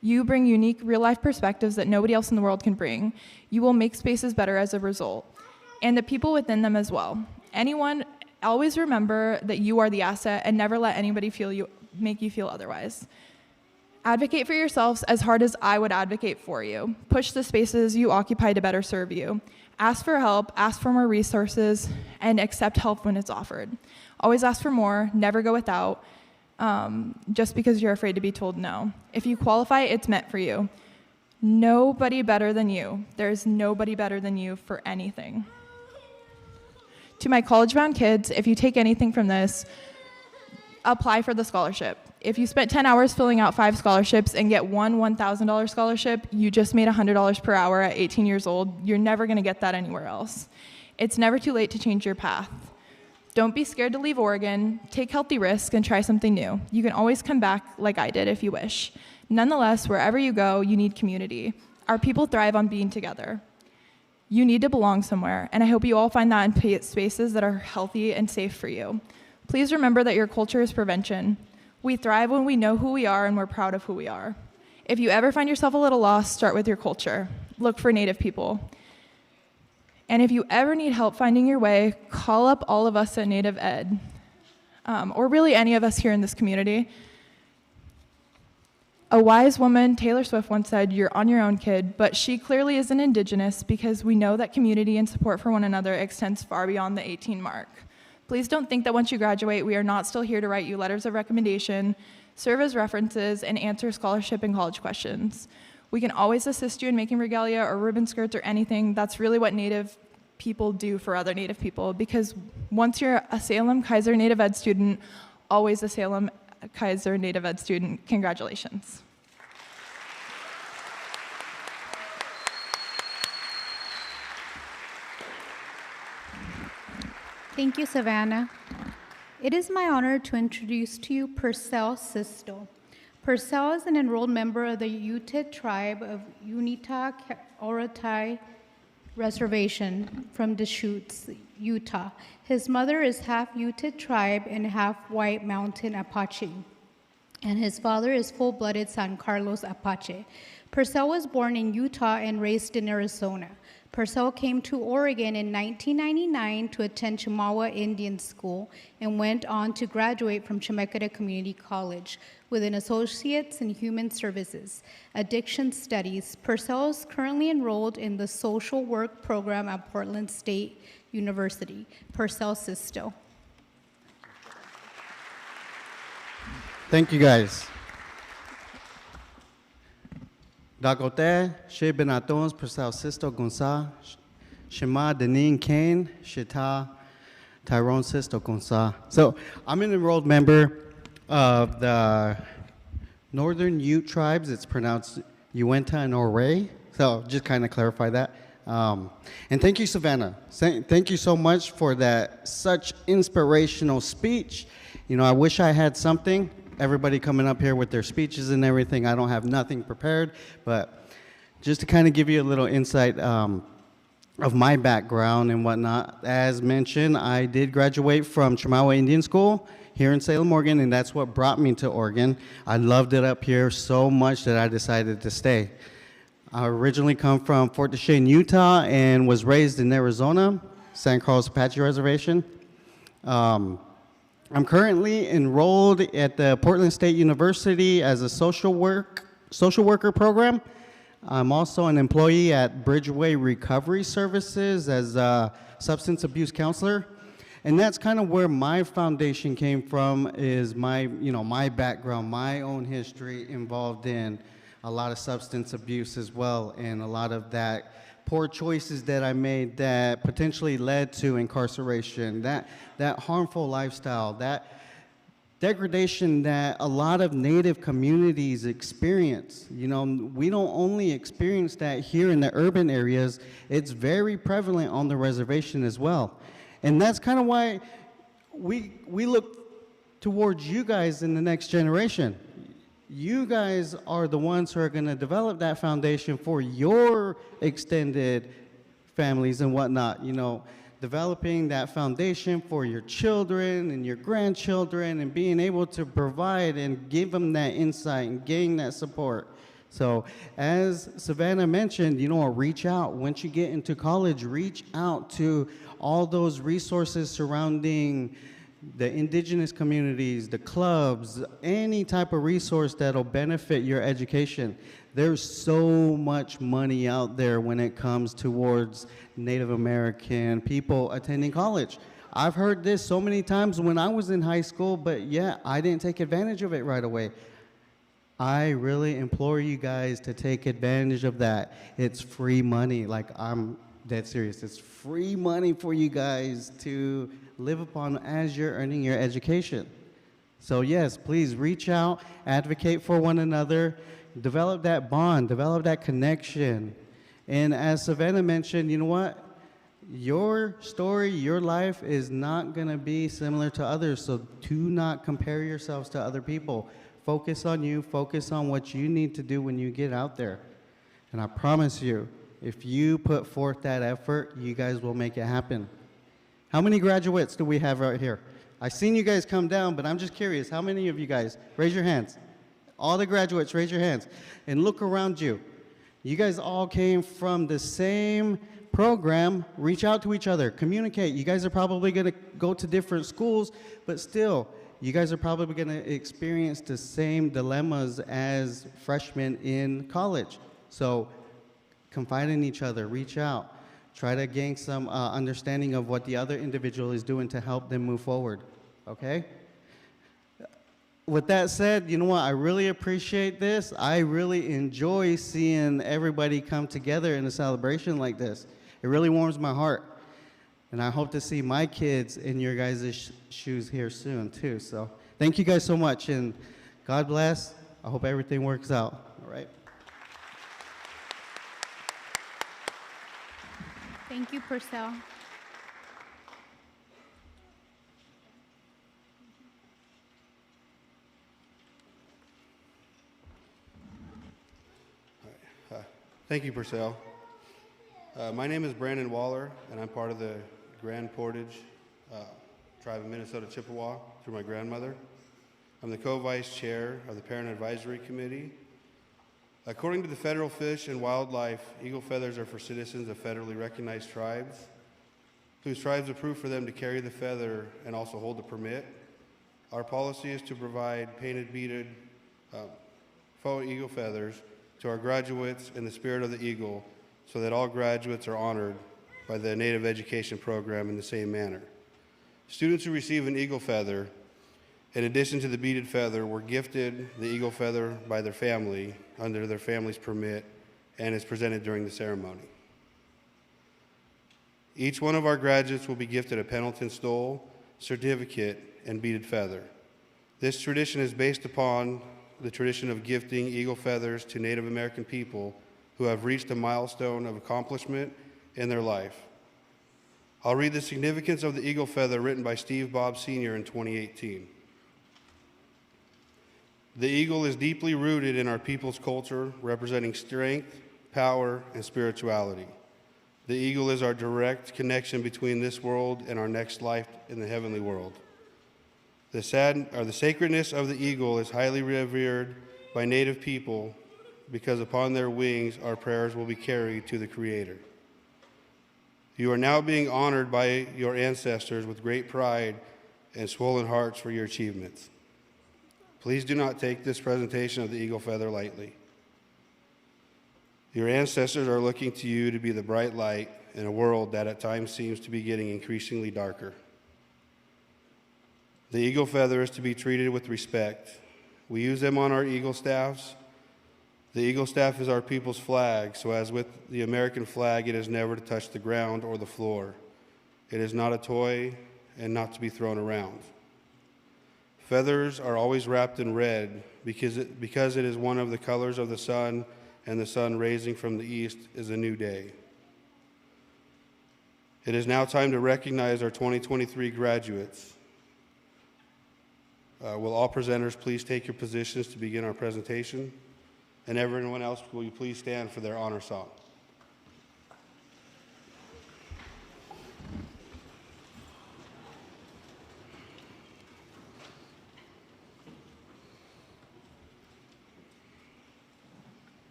You bring unique real-life perspectives that nobody else in the world can bring. You will make spaces better as a result, and the people within them as well. Always remember that you are the asset and never let anybody make you feel otherwise. Advocate for yourselves as hard as I would advocate for you. Push the spaces you occupy to better serve you. Ask for help, ask for more resources, and accept help when it's offered. Always ask for more, never go without, just because you're afraid to be told no. If you qualify, it's meant for you. Nobody better than you. There's nobody better than you for anything. To my college-bound kids, if you take anything from this, apply for the scholarship. If you spent 10 hours filling out 5 scholarships and get one $1,000 scholarship, you just made $100 per hour at 18 years old. You're never going to get that anywhere else. It's never too late to change your path. Don't be scared to leave Oregon. Take healthy risks and try something new. You can always come back like I did if you wish. Nonetheless, wherever you go, you need community. Our people thrive on being together. You need to belong somewhere, and I hope you all find that in spaces that are healthy and safe for you. Please remember that your culture is prevention. We thrive when we know who we are and we're proud of who we are. If you ever find yourself a little lost, start with your culture. Look for Native people. And if you ever need help finding your way, call up all of us at Native Ed, or really any of us here in this community. A wise woman, Taylor Swift, once said, "You're on your own, kid," but she clearly isn't Indigenous because we know that community and support for one another extends far beyond the 18 mark. Please don't think that once you graduate, we are not still here to write you letters of recommendation, serve as references, and answer scholarship and college questions. We can always assist you in making regalia or ribbon skirts or anything. That's really what Native people do for other Native people, because once you're a Salem-Keizer Native Ed student, always a Salem-Keizer Native Ed student. Congratulations. Thank you, Savannah. It is my honor to introduce to you Purcell Sisto. Purcell is an enrolled member of the Ute tribe of Unita Orotai Reservation from Deschutes, Utah. His mother is half Ute tribe and half White Mountain Apache, and his father is full-blooded San Carlos Apache. Purcell was born in Utah and raised in Arizona. Purcell came to Oregon in 1999 to attend Chemawa Indian School and went on to graduate from Chemeketa Community College with an Associate's in Human Services, Addiction Studies. Purcell is currently enrolled in the Social Work program at Portland State University. Purcell Sisto. Thank you, guys. Dagote, She Benatons, Purcell Sisto Gonsa, Shema Denin Kane, Shita Tyrone Sisto Gonsa. So I'm an enrolled member of the Northern Ute tribes. It's pronounced Uinta and Ouray. So just kind of clarify that. And thank you, Savannah. Thank you so much for that such inspirational speech. You know, I wish I had something. Everybody coming up here with their speeches and everything. I don't have nothing prepared, but just to kind of give you a little insight of my background and whatnot. As mentioned, I did graduate from Chemawa Indian School here in Salem, Oregon, and that's what brought me to Oregon. I loved it up here so much that I decided to stay. I originally come from Fort Duchesne, Utah, and was raised in Arizona, San Carlos Apache Reservation. I'm currently enrolled at the Portland State University as a social worker program. I'm also an employee at Bridgeway Recovery Services as a substance abuse counselor. And that's kind of where my foundation came from, is my background, my own history involved in a lot of substance abuse as well, and a lot of that poor choices that I made that potentially led to incarceration, that harmful lifestyle, that degradation that a lot of Native communities experience. You know, we don't only experience that here in the urban areas, it's very prevalent on the reservation as well. And that's kind of why we look towards you guys in the next generation. You guys are the ones who are going to develop that foundation for your extended families and whatnot. You know, developing that foundation for your children and your grandchildren, and being able to provide and give them that insight and gain that support So as Savannah mentioned, reach out. Once you get into college, reach out to all those resources surrounding the indigenous communities, the clubs, any type of resource that'll benefit your education. There's so much money out there when it comes towards Native American people attending college. I've heard this so many times when I was in high school, but yet I didn't take advantage of it right away. I really implore you guys to take advantage of that. It's free money. Like, I'm dead serious. It's free money for you guys to live upon as you're earning your education. So yes, please reach out, advocate for one another, develop that bond, develop that connection. And as Savannah mentioned, you know what? Your story, your life is not going to be similar to others, so do not compare yourselves to other people. Focus on you, focus on what you need to do when you get out there. And I promise you, if you put forth that effort, you guys will make it happen. How many graduates do we have right here? I've seen you guys come down, but I'm just curious, how many of you guys? Raise your hands. All the graduates, raise your hands. And look around you. You guys all came from the same program. Reach out to each other, communicate. You guys are probably going to go to different schools, but still, you guys are probably going to experience the same dilemmas as freshmen in college. So confide in each other, reach out, try to gain some understanding of what the other individual is doing to help them move forward, okay? With that said, you know what, I really appreciate this. I really enjoy seeing everybody come together in a celebration like this. It really warms my heart. And I hope to see my kids in your guys' shoes here soon, too. So thank you guys so much, and God bless. I hope everything works out. All right. Thank you, Purcell. Thank you, Purcell. My name is Brandon Waller, and I'm part of the Grand Portage Tribe of Minnesota Chippewa through my grandmother. I'm the co-vice chair of the Parent Advisory Committee. According to the Federal Fish and Wildlife, eagle feathers are for citizens of federally recognized tribes, whose tribes approve for them to carry the feather and also hold the permit. Our policy is to provide painted, beaded faux eagle feathers to our graduates in the spirit of the eagle, so that all graduates are honored by the Native Education Program in the same manner. Students who receive an eagle feather, in addition to the beaded feather, were gifted the eagle feather by their family under their family's permit and is presented during the ceremony. Each one of our graduates will be gifted a Pendleton stole, certificate, and beaded feather. This tradition is based upon the tradition of gifting eagle feathers to Native American people who have reached a milestone of accomplishment in their life. I'll read the significance of the eagle feather written by Steve Bob Sr. in 2018. The eagle is deeply rooted in our people's culture, representing strength, power, and spirituality. The eagle is our direct connection between this world and our next life in the heavenly world. The sacredness of the eagle is highly revered by Native people because upon their wings our prayers will be carried to the Creator. You are now being honored by your ancestors with great pride and swollen hearts for your achievements. Please do not take this presentation of the eagle feather lightly. Your ancestors are looking to you to be the bright light in a world that at times seems to be getting increasingly darker. The eagle feather is to be treated with respect. We use them on our eagle staffs. The eagle staff is our people's flag, so as with the American flag, it is never to touch the ground or the floor. It is not a toy and not to be thrown around. Feathers are always wrapped in red because it is one of the colors of the sun, and the sun rising from the east is a new day. It is now time to recognize our 2023 graduates. Will all presenters please take your positions to begin our presentation? And everyone else, will you please stand for their honor song?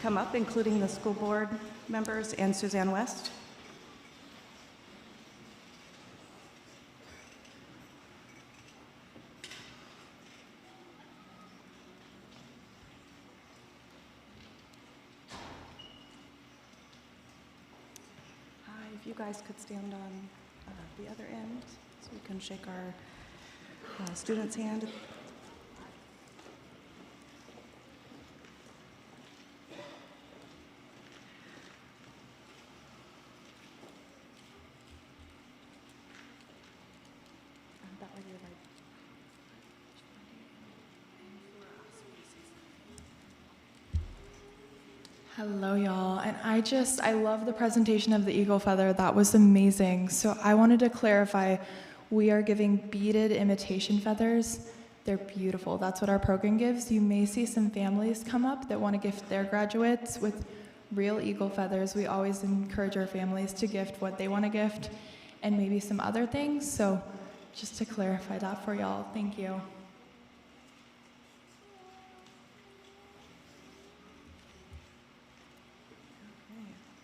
come up, including the school board members and Suzanne West. If you guys could stand on the other end so we can shake our student's hand. That way you're right. Hello, y'all. And I love the presentation of the eagle feather. That was amazing. So I wanted to clarify, we are giving beaded imitation feathers. They're beautiful. That's what our program gives. You may see some families come up that want to gift their graduates with real eagle feathers. We always encourage our families to gift what they want to gift and maybe some other things. So just to clarify that for y'all, thank you.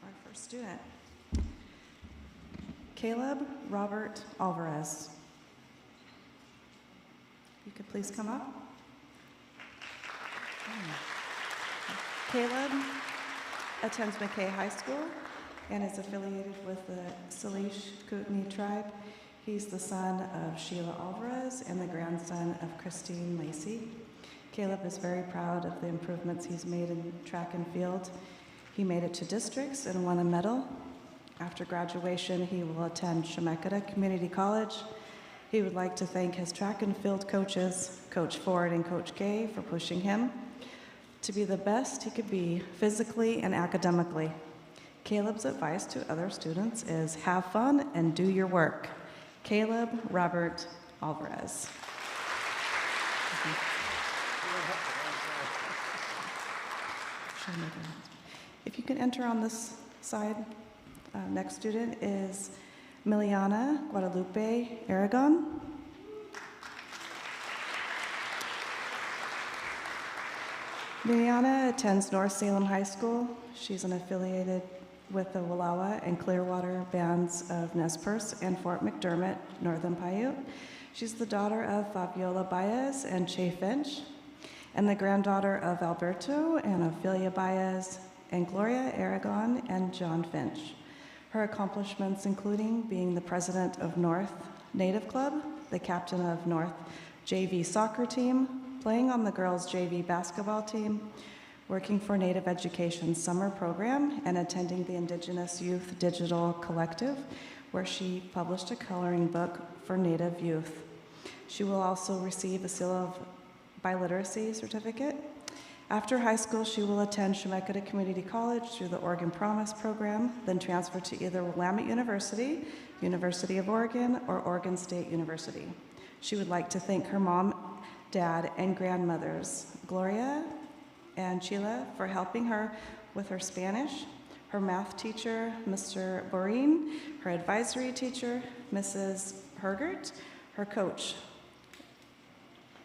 Our first student, Caleb Robert Alvarez. You could please come up. Caleb attends McKay High School and is affiliated with the Salish Kootenai tribe. He's the son of Sheila Alvarez and the grandson of Christine Lacey. Caleb is very proud of the improvements he's made in track and field. He made it to districts and won a medal. After graduation, he will attend Chemeketa Community College. He would like to thank his track and field coaches, Coach Ford and Coach Gay, for pushing him to be the best he could be physically and academically. Caleb's advice to other students is have fun and do your work. Caleb Robert Alvarez. If you can enter on this side. Next student is Miliana Guadalupe Aragon. Miliana attends North Salem High School. She's an affiliated with the Wallowa and Clearwater bands of Nez Perce and Fort McDermott, Northern Paiute. She's the daughter of Fabiola Baez and Che Finch, and the granddaughter of Alberto and Ophelia Baez and Gloria Aragon and John Finch. Her accomplishments including being the president of North Native Club, the captain of North JV soccer team, playing on the girls JV basketball team, working for Native Education summer program, and attending the Indigenous Youth Digital Collective, where she published a coloring book for Native youth. She will also receive a Seal of Biliteracy certificate. After high school, she will attend Chemeketa Community College through the Oregon Promise program, then transfer to either Willamette University, University of Oregon, or Oregon State University. She would like to thank her mom, dad, and grandmothers, Gloria and Sheila, for helping her with her Spanish, her math teacher, Mr. Borin, her advisory teacher, Mrs. Hergert, her coach,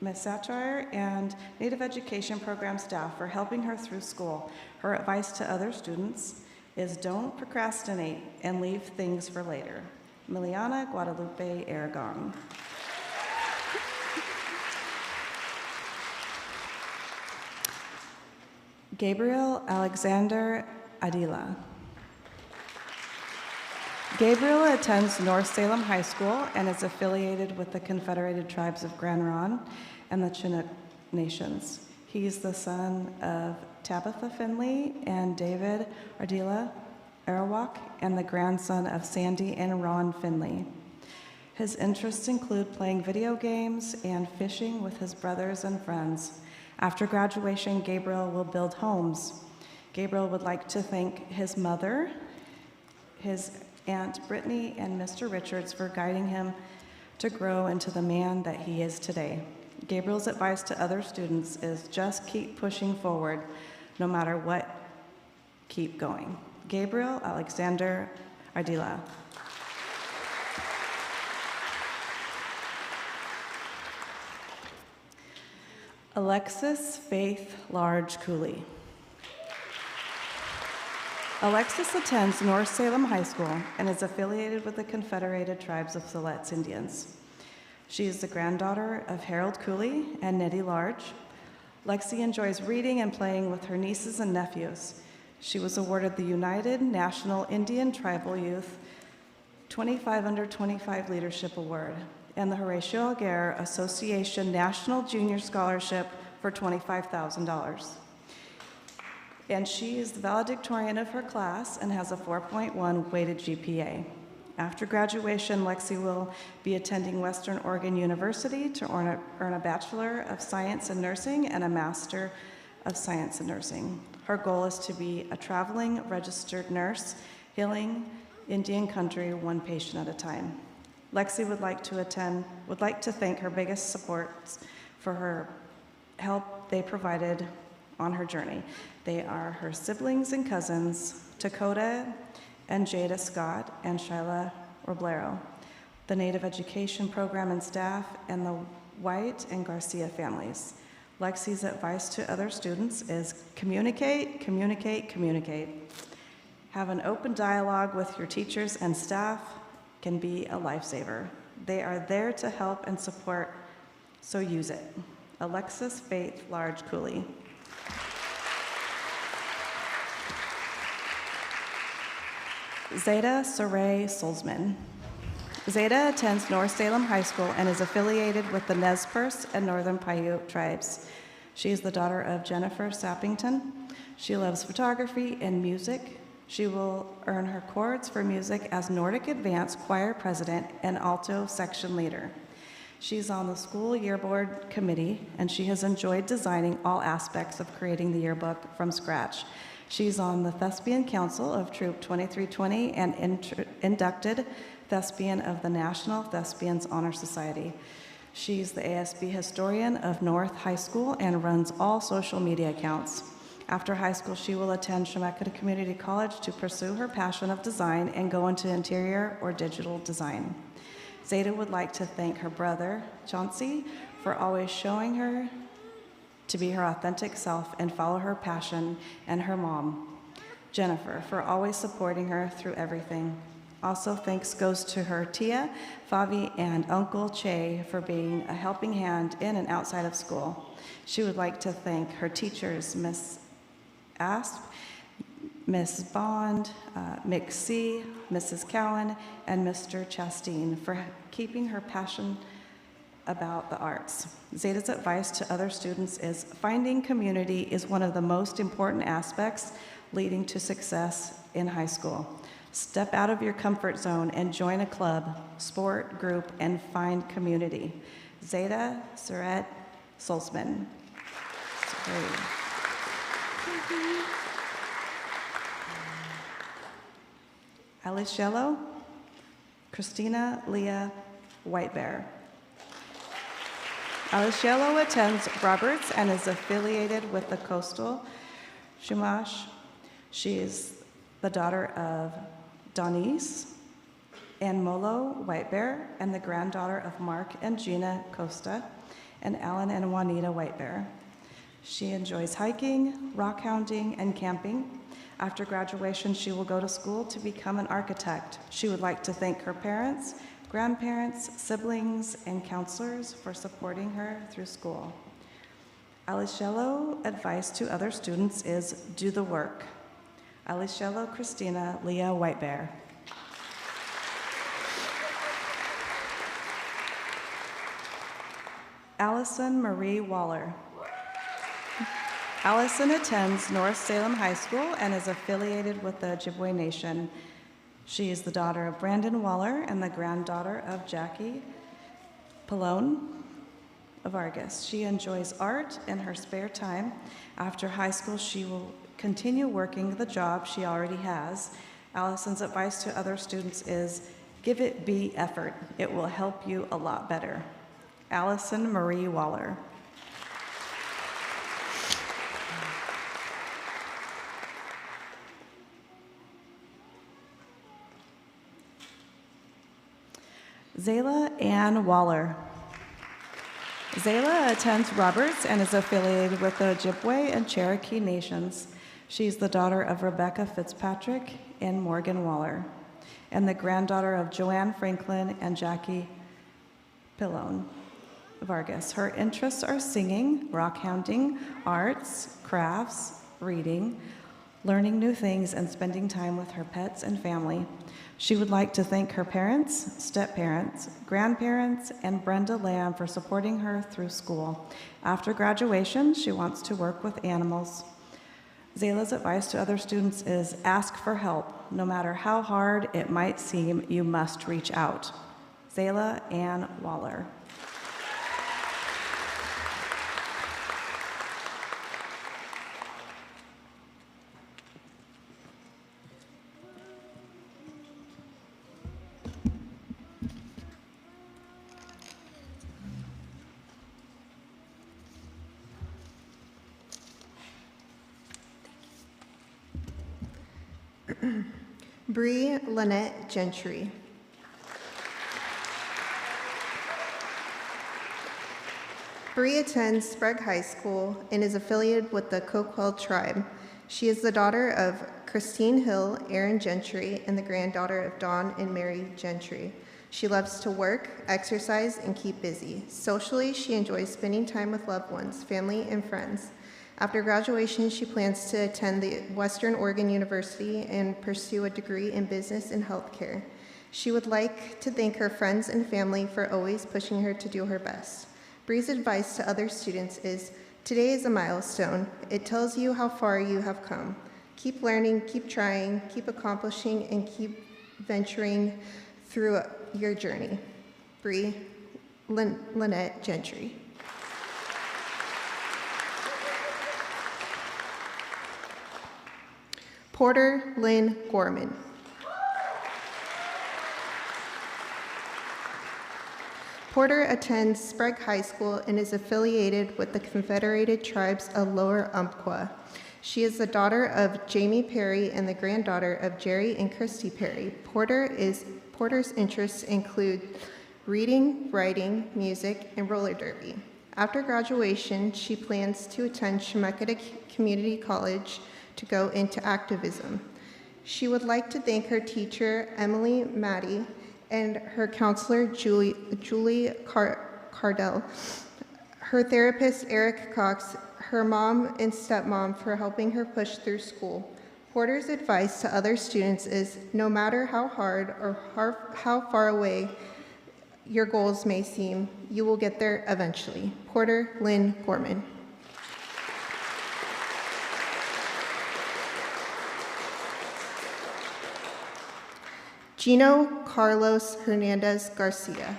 Ms. Satire, and Native Education program staff for helping her through school. Her advice to other students is don't procrastinate and leave things for later. Miliana Guadalupe Aragon. Gabriel Alexander Adila. Gabriel attends North Salem High School and is affiliated with the Confederated Tribes of Grand Ronde and the Chinook Nations. He's the son of Tabitha Finley and David Ardila Arawak and the grandson of Sandy and Ron Finley. His interests include playing video games and fishing with his brothers and friends. After graduation, Gabriel will build homes. Gabriel would like to thank his mother, his Aunt Brittany, and Mr. Richards for guiding him to grow into the man that he is today. Gabriel's advice to other students is just keep pushing forward, no matter what, keep going. Gabriel Alexander Ardila. Alexis Faith Large Cooley. Alexis attends North Salem High School and is affiliated with the Confederated Tribes of Siletz Indians. She is the granddaughter of Harold Cooley and Nettie Large. Lexi enjoys reading and playing with her nieces and nephews. She was awarded the United National Indian Tribal Youth 25 Under 25 Leadership Award and the Horatio Alger Association National Junior Scholarship for $25,000. And she is the valedictorian of her class and has a 4.1 weighted GPA. After graduation, Lexi will be attending Western Oregon University to earn a Bachelor of Science in Nursing and a Master of Science in Nursing. Her goal is to be a traveling registered nurse, healing Indian country one patient at a time. Lexi would like to thank her biggest supports for her help they provided on her journey. They are her siblings and cousins, Dakota and Jada Scott and Shyla Roblero, the Native Education Program and staff, and the White and Garcia families. Lexi's advice to other students is communicate, communicate, communicate. Have an open dialogue with your teachers and staff can be a lifesaver. They are there to help and support, so use it. Alexis Faith Large Cooley. Zeta Saray Solzman. Zeta attends North Salem High School and is affiliated with the Nez Perce and Northern Paiute tribes. She is the daughter of Jennifer Sappington. She loves photography and music. She will earn her cords for music as Nordic Advanced Choir President and Alto Section Leader. She's on the school yearboard committee, and she has enjoyed designing all aspects of creating the yearbook from scratch. She's on the Thespian Council of Troop 2320 and inducted Thespian of the National Thespians Honor Society. She's the ASB historian of North High School and runs all social media accounts. After high school, she will attend Chemeketa Community College to pursue her passion of design and go into interior or digital design. Zeta would like to thank her brother, Chauncey, for always showing her to be her authentic self and follow her passion, and her mom, Jennifer, for always supporting her through everything. Also, thanks goes to her tia, Favi, and Uncle Che for being a helping hand in and outside of school. She would like to thank her teachers, Miss Asp, Miss Bond, Mick C., Mrs. Cowan, and Mr. Chasteen for keeping her passion about the arts. Zeta's advice to other students is finding community is one of the most important aspects leading to success in high school. Step out of your comfort zone and join a club, sport, group, and find community. Zeta Surratt Solzman. Aliciello Christina Leah Whitebear. Aliciello attends Roberts and is affiliated with the Coastal Chumash. She is the daughter of Donise and Molo Whitebear and the granddaughter of Mark and Gina Costa and Alan and Juanita Whitebear. She enjoys hiking, rock hounding, and camping. After graduation, she will go to school to become an architect. She would like to thank her parents, grandparents, siblings, and counselors for supporting her through school. Aliciello advice to other students is do the work. Aliciello Christina Leah Whitebear. Allison Marie Waller. Allison attends North Salem High School and is affiliated with the Ojibwe Nation. She is the daughter of Brandon Waller and the granddaughter of Jackie Pallone of Argus. She enjoys art in her spare time. After high school, she will continue working the job she already has. Allison's advice to other students is give it B effort. It will help you a lot better. Allison Marie Waller. Zayla Ann Waller. Zayla attends Roberts and is affiliated with the Ojibwe and Cherokee Nations. She's the daughter of Rebecca Fitzpatrick and Morgan Waller, and the granddaughter of Joanne Franklin and Jackie Pillone Vargas. Her interests are singing, rock hounding, arts, crafts, reading, learning new things, and spending time with her pets and family. She would like to thank her parents, step-parents, grandparents, and Brenda Lamb for supporting her through school. After graduation, she wants to work with animals. Zayla's advice to other students is ask for help. No matter how hard it might seem, you must reach out. Zayla Ann Waller. Bree Lynette Gentry. Bree attends Sprague High School and is affiliated with the Coquille tribe. She is the daughter of Christine Hill, Aaron Gentry, and the granddaughter of Dawn and Mary Gentry. She loves to work, exercise, and keep busy. Socially, she enjoys spending time with loved ones, family, and friends. After graduation, she plans to attend the Western Oregon University and pursue a degree in business and healthcare. She would like to thank her friends and family for always pushing her to do her best. Bree's advice to other students is, today is a milestone. It tells you how far you have come. Keep learning, keep trying, keep accomplishing, and keep venturing through your journey. Bree Lynette Gentry. Porter Lynn Gorman. Porter attends Sprague High School and is affiliated with the Confederated Tribes of Lower Umpqua. She is the daughter of Jamie Perry and the granddaughter of Jerry and Christy Perry. Porter's interests include reading, writing, music, and roller derby. After graduation, she plans to attend Chemeketa Community College to go into activism. She would like to thank her teacher, Emily Maddie, and her counselor, Julie Cardell, her therapist, Eric Cox, her mom and stepmom for helping her push through school. Porter's advice to other students is, no matter how hard or how far away your goals may seem, you will get there eventually. Porter Lynn Gorman. Gino Carlos Hernandez Garcia.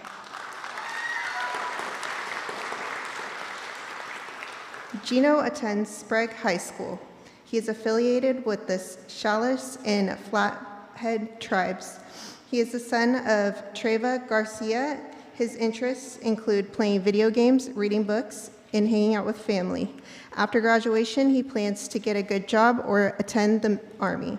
Gino attends Sprague High School. He is affiliated with the Shalis and Flathead tribes. He is the son of Treva Garcia. His interests include playing video games, reading books, and hanging out with family. After graduation, he plans to get a good job or attend the Army.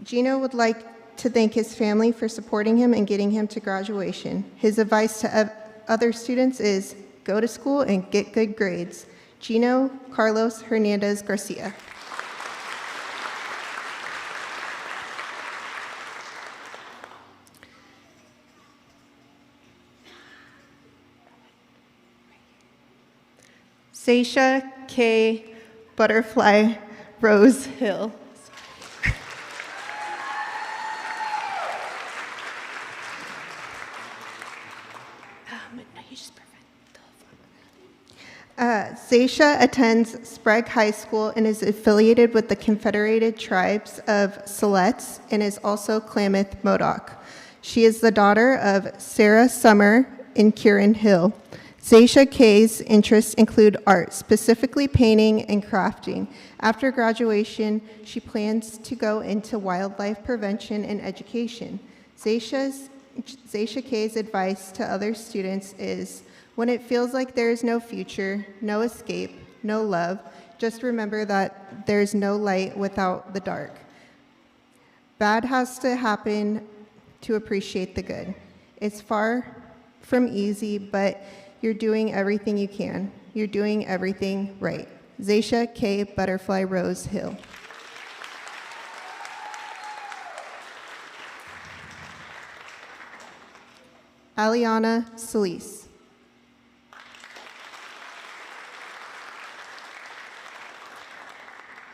Gino would like to thank his family for supporting him and getting him to graduation. His advice to other students is go to school and get good grades. Gino Carlos Hernandez Garcia. Zaisha K. Butterfly Rose Hill. Zaisha attends Sprague High School and is affiliated with the Confederated Tribes of Siletz and is also Klamath Modoc. She is the daughter of Sarah Summer and Kieran Hill. Zaisha K's interests include art, specifically painting and crafting. After graduation, she plans to go into wildlife prevention and education. Zaisha K's advice to other students is, when it feels like there is no future, no escape, no love, just remember that there is no light without the dark. Bad has to happen to appreciate the good. It's far from easy, but you're doing everything you can. You're doing everything right. Zaisha K. Butterfly Rose Hill. Aliana Solis.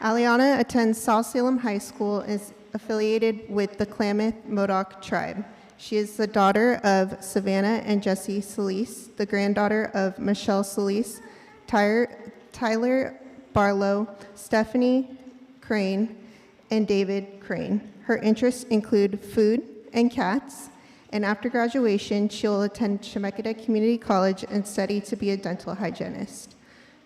Aliana attends South Salem High School and is affiliated with the Klamath-Modoc tribe. She is the daughter of Savannah and Jesse Solis, the granddaughter of Michelle Solis, Tyler Barlow, Stephanie Crane, and David Crane. Her interests include food and cats, and after graduation, she will attend Chemeketa Community College and study to be a dental hygienist.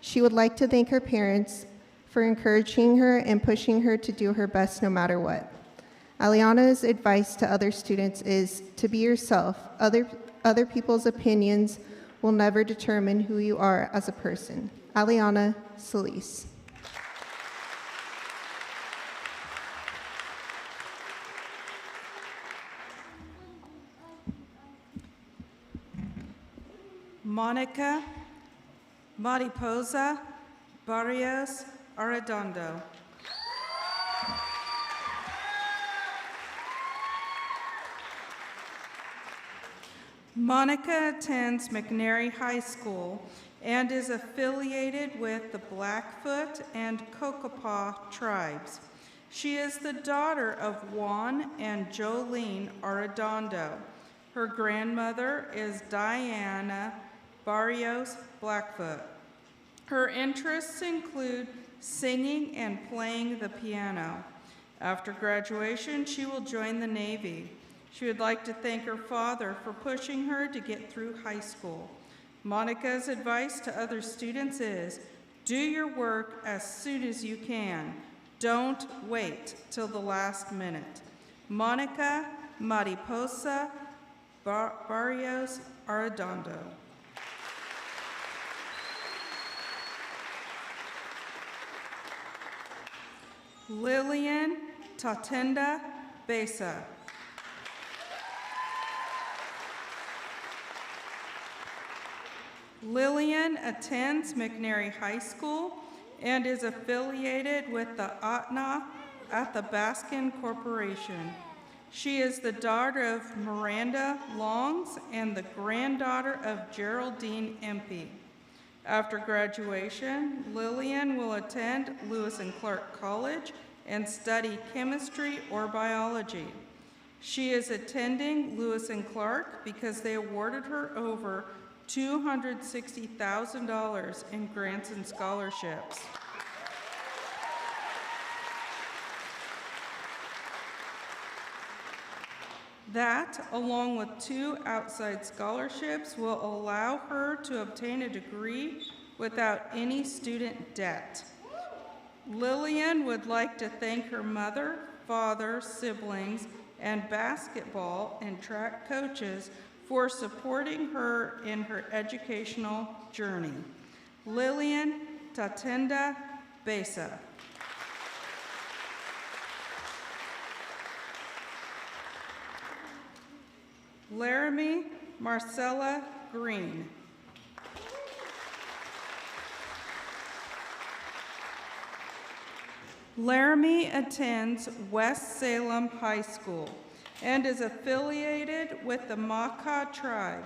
She would like to thank her parents for encouraging her and pushing her to do her best no matter what. Aliana's advice to other students is to be yourself. Other people's opinions will never determine who you are as a person. Aliana Solis. Monica Mariposa Barrios Arredondo. Monica attends McNary High School and is affiliated with the Blackfoot and Cocopah tribes. She is the daughter of Juan and Jolene Arredondo. Her grandmother is Diana Barrios Blackfoot. Her interests include singing and playing the piano. After graduation, she will join the Navy. She would like to thank her father for pushing her to get through high school. Monica's advice to other students is, do your work as soon as you can. Don't wait till the last minute. Monica Mariposa Barrios Arredondo. Lillian Tatenda Besa. Lillian attends McNary High School and is affiliated with the Atna Athabascan Corporation. She is the daughter of Miranda Longs and the granddaughter of Geraldine Empey. After graduation, Lillian will attend Lewis and Clark College and study chemistry or biology. She is attending Lewis and Clark because they awarded her over $260,000 in grants and scholarships. That, along with 2 outside scholarships, will allow her to obtain a degree without any student debt. Lillian would like to thank her mother, father, siblings, and basketball and track coaches for supporting her in her educational journey. Lillian Tatenda Besa. Laramie Marcella Green. Laramie attends West Salem High School and is affiliated with the Makah tribe.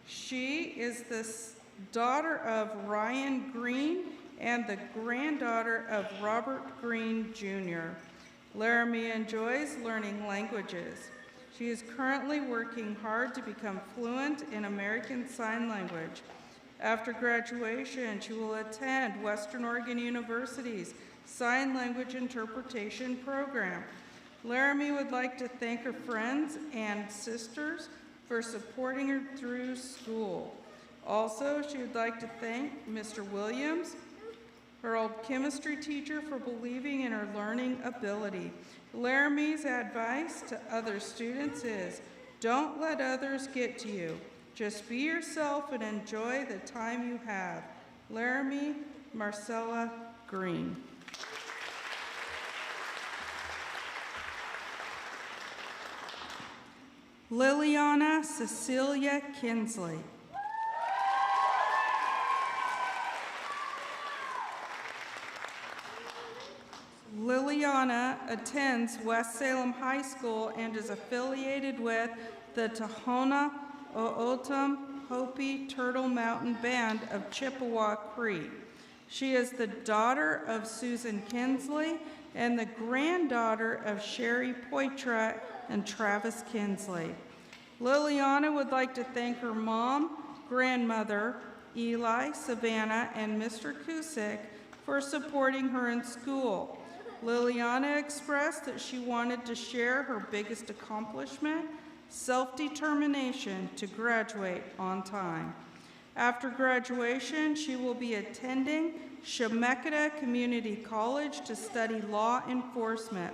She is the daughter of Ryan Green and the granddaughter of Robert Green, Jr. Laramie enjoys learning languages. She is currently working hard to become fluent in American Sign Language. After graduation, she will attend Western Oregon University's Sign Language Interpretation program. Laramie would like to thank her friends and sisters for supporting her through school. Also, she would like to thank Mr. Williams, her old chemistry teacher, for believing in her learning ability. Laramie's advice to other students is, don't let others get to you. Just be yourself and enjoy the time you have. Laramie Marcella Green. Liliana Cecilia Kinsley. Liliana attends West Salem High School and is affiliated with the Tohono O'Otum Hopi Turtle Mountain Band of Chippewa Cree. She is the daughter of Susan Kinsley and the granddaughter of Sherry Poitras and Travis Kinsley. Liliana would like to thank her mom, grandmother, Eli, Savannah, and Mr. Cusick for supporting her in school. Liliana expressed that she wanted to share her biggest accomplishment, self-determination to graduate on time. After graduation, she will be attending Chemeketa Community College to study law enforcement.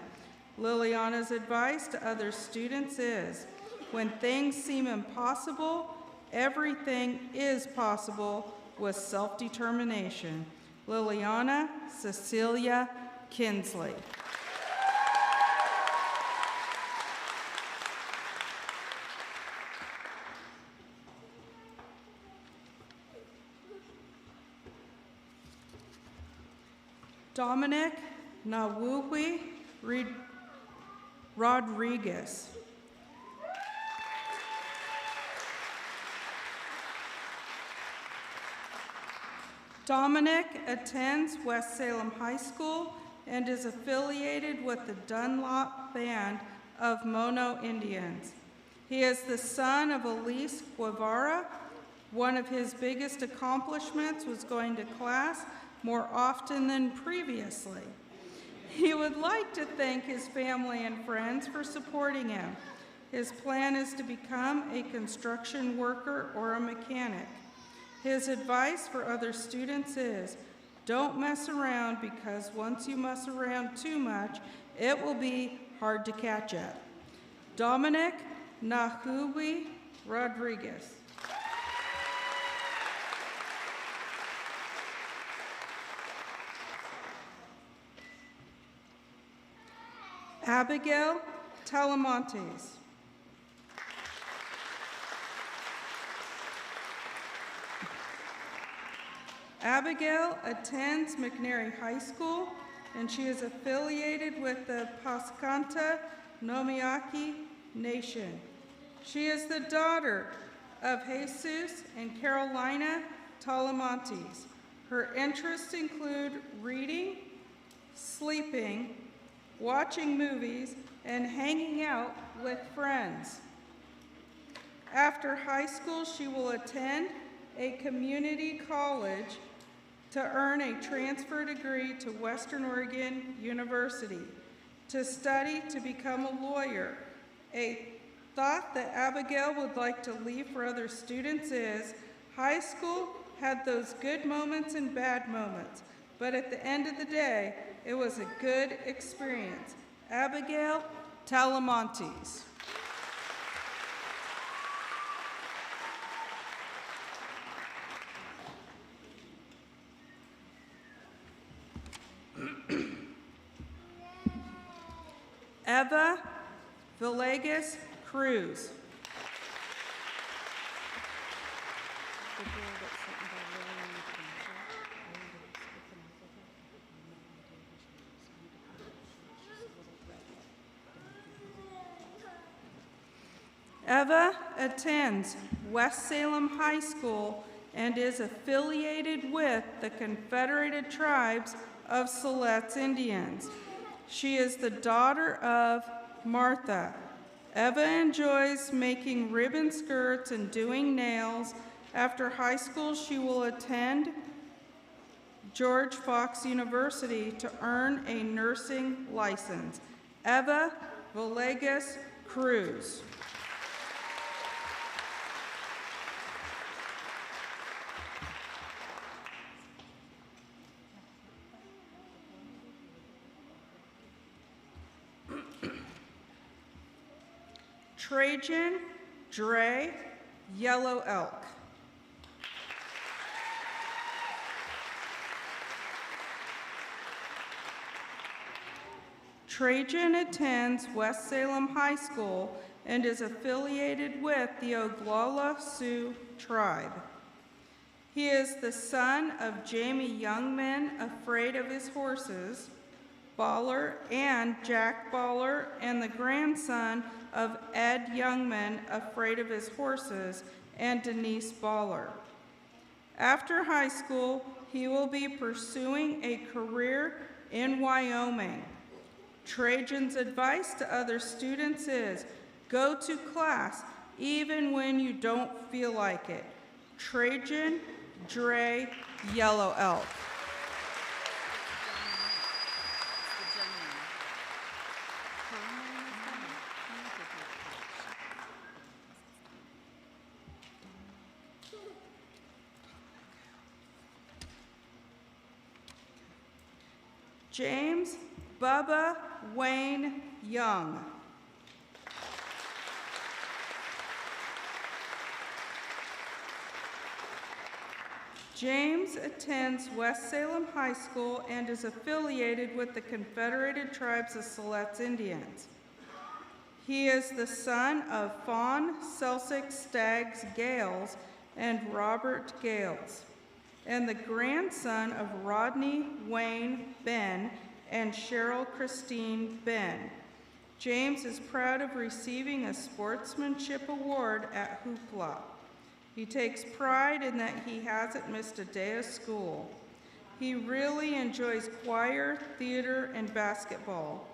Liliana's advice to other students is, when things seem impossible, everything is possible with self-determination. Liliana Cecilia Kinsley. Dominic Nawuwi Rodriguez. Dominic attends West Salem High School and is affiliated with the Dunlop Band of Mono Indians. He is the son of Elise Guevara. One of his biggest accomplishments was going to class more often than previously. He would like to thank his family and friends for supporting him. His plan is to become a construction worker or a mechanic. His advice for other students is, don't mess around, because once you mess around too much, it will be hard to catch up. Dominic Nahui Rodriguez. Abigail Talamontes. Abigail attends McNary High School, and she is affiliated with the Paskanta Nomiaki Nation. She is the daughter of Jesus and Carolina Talamontes. Her interests include reading, sleeping, watching movies, and hanging out with friends. After high school, she will attend a community college to earn a transfer degree to Western Oregon University to study to become a lawyer. A thought that Abigail would like to leave for other students is, high school had those good moments and bad moments, but at the end of the day, it was a good experience. Abigail Talamontes. Eva Villegas Cruz. Eva attends West Salem High School and is affiliated with the Confederated Tribes of Siletz Indians. She is the daughter of Martha. Eva enjoys making ribbon skirts and doing nails. After high school, she will attend George Fox University to earn a nursing license. Eva Villegas Cruz. Trajan Dre Yellow Elk. Trajan attends West Salem High School and is affiliated with the Oglala Sioux tribe. He is the son of Jamie Youngman, afraid of his horses, Baller and Jack Baller, and the grandson of Ed Youngman, Afraid of His Horses, and Denise Baller. After high school, he will be pursuing a career in Wyoming. Trajan's advice to other students is, go to class even when you don't feel like it. Trajan Dre Yellow Elk. James Bubba Wayne Young. James attends West Salem High School and is affiliated with the Confederated Tribes of Siletz Indians. He is the son of Fawn Celsic Staggs Gales and Robert Gales, and the grandson of Rodney Wayne Ben and Cheryl Christine Ben. James is proud of receiving a sportsmanship award at Hoopla. He takes pride in that he hasn't missed a day of school. He really enjoys choir, theater, and basketball,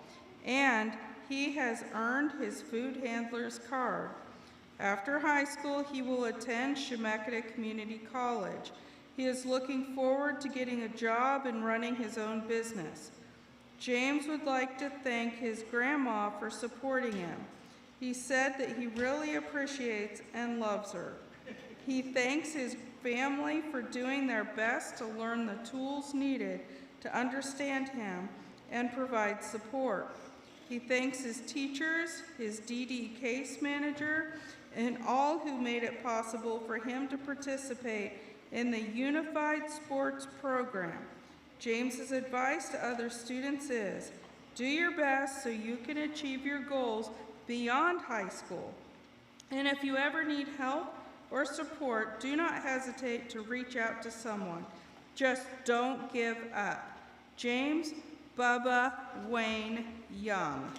and he has earned his food handler's card. After high school, he will attend Chemeketa Community College. He is looking forward to getting a job and running his own business. James would like to thank his grandma for supporting him. He said that he really appreciates and loves her. He thanks his family for doing their best to learn the tools needed to understand him and provide support. He thanks his teachers, his DD case manager, and all who made it possible for him to participate in the Unified Sports Program. James's advice to other students is, do your best so you can achieve your goals beyond high school. And if you ever need help or support, do not hesitate to reach out to someone. Just don't give up. James Bubba Wayne Young.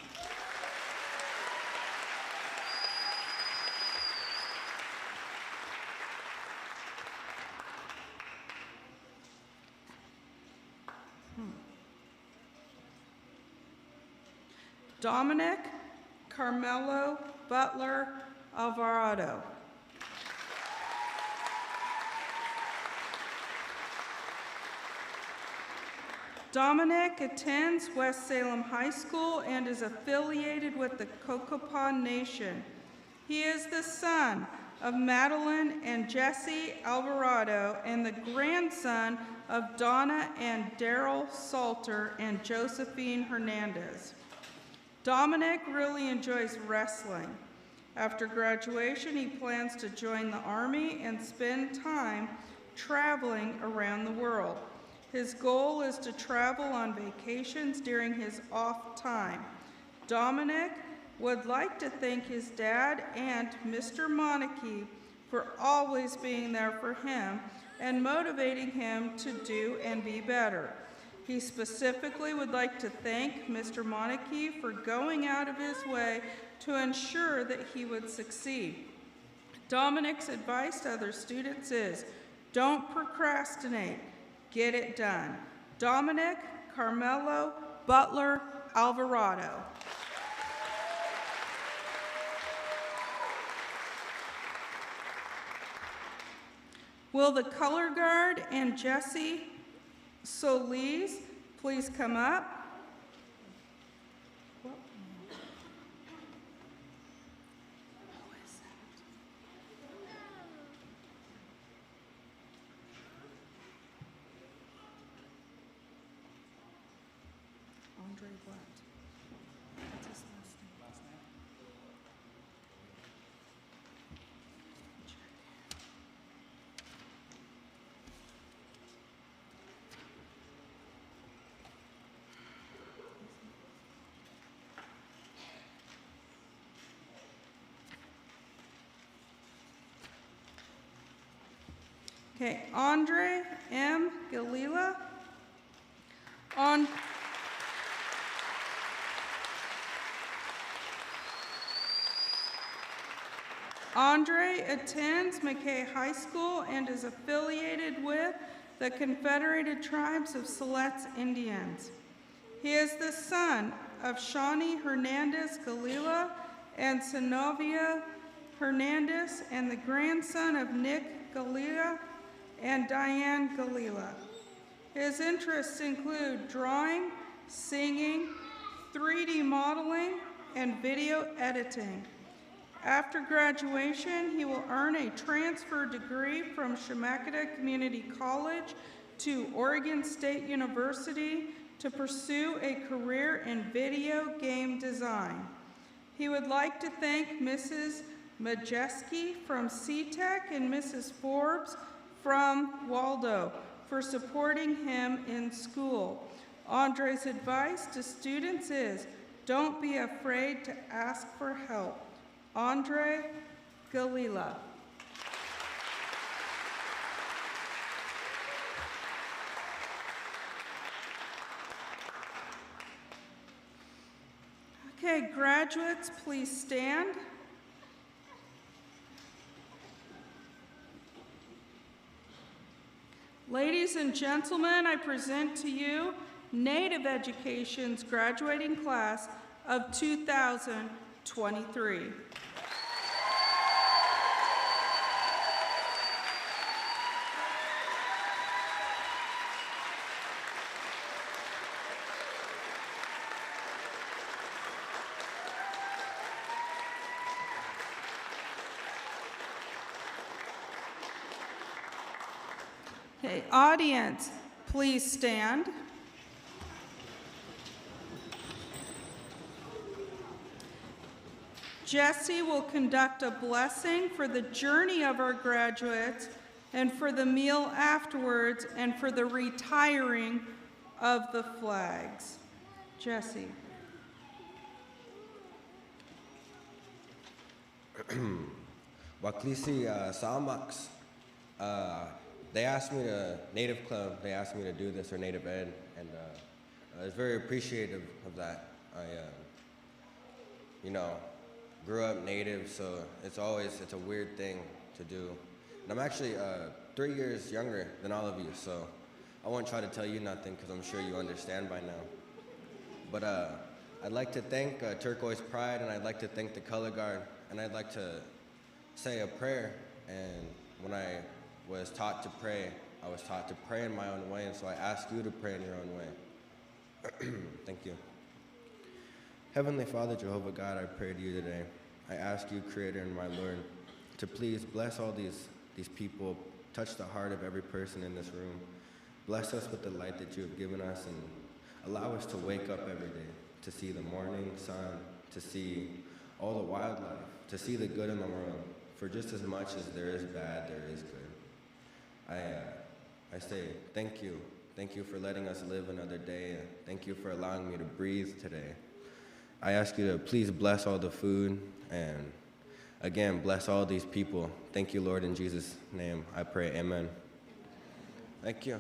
Dominic Carmelo Butler Alvarado. Dominic attends West Salem High School and is affiliated with the Cocopah Nation. He is the son of Madeline and Jesse Alvarado and the grandson of Donna and Daryl Salter and Josephine Hernandez. Dominic really enjoys wrestling. After graduation, he plans to join the Army and spend time traveling around the world. His goal is to travel on vacations during his off time. Dominic would like to thank his dad and Mr. Monarchy for always being there for him and motivating him to do and be better. He specifically would like to thank Mr. Monarchy for going out of his way to ensure that he would succeed. Dominic's advice to other students is, don't procrastinate. Get it done. Dominic Carmelo Butler Alvarado. Will the color guard and Jesse Solis please come up? Andre what? What's his last name? Okay, Andre M. Galila. Andre attends McKay High School and is affiliated with the Confederated Tribes of Siletz Indians. He is the son of Shawnee Hernandez Galila and Sinovia Hernandez, and the grandson of Nick Galila and Diane Galila. His interests include drawing, singing, 3D modeling, and video editing. After graduation, he will earn a transfer degree from Chemeketa Community College to Oregon State University to pursue a career in video game design. He would like to thank Mrs. Majeski from CTEC and Mrs. Forbes from Waldo for supporting him in school. Andre's advice to students is, don't be afraid to ask for help. Andre Galila. Okay, graduates, please stand. Ladies and gentlemen, I present to you Native Education's graduating class of 2023. Okay, audience, please stand. Jesse will conduct a blessing for the journey of our graduates and for the meal afterwards and for the retiring of the flags. Jesse. Waklisi Salmax. They asked me to, Native Club, they asked me to do this, or Native Ed, and I was very appreciative of that. I, grew up Native, so it's a weird thing to do. And I'm actually 3 years younger than all of you, so I won't try to tell you nothing because I'm sure you understand by now. But I'd like to thank Turquoise Pride, and I'd like to thank the Color Guard, and I'd like to say a prayer. And when I was taught to pray, I was taught to pray in my own way, and so I ask you to pray in your own way. Thank you. Heavenly Father, Jehovah God, I pray to you today. I ask you, Creator and my Lord, to please bless all these people, touch the heart of every person in this room. Bless us with the light that you have given us, and allow us to wake up every day, to see the morning sun, to see all the wildlife, to see the good in the world. For just as much as there is bad, there is good. I say thank you. Thank you for letting us live another day. Thank you for allowing me to breathe today. I ask you to please bless all the food, and again, bless all these people. Thank you, Lord, in Jesus' name. I pray, amen. Thank you.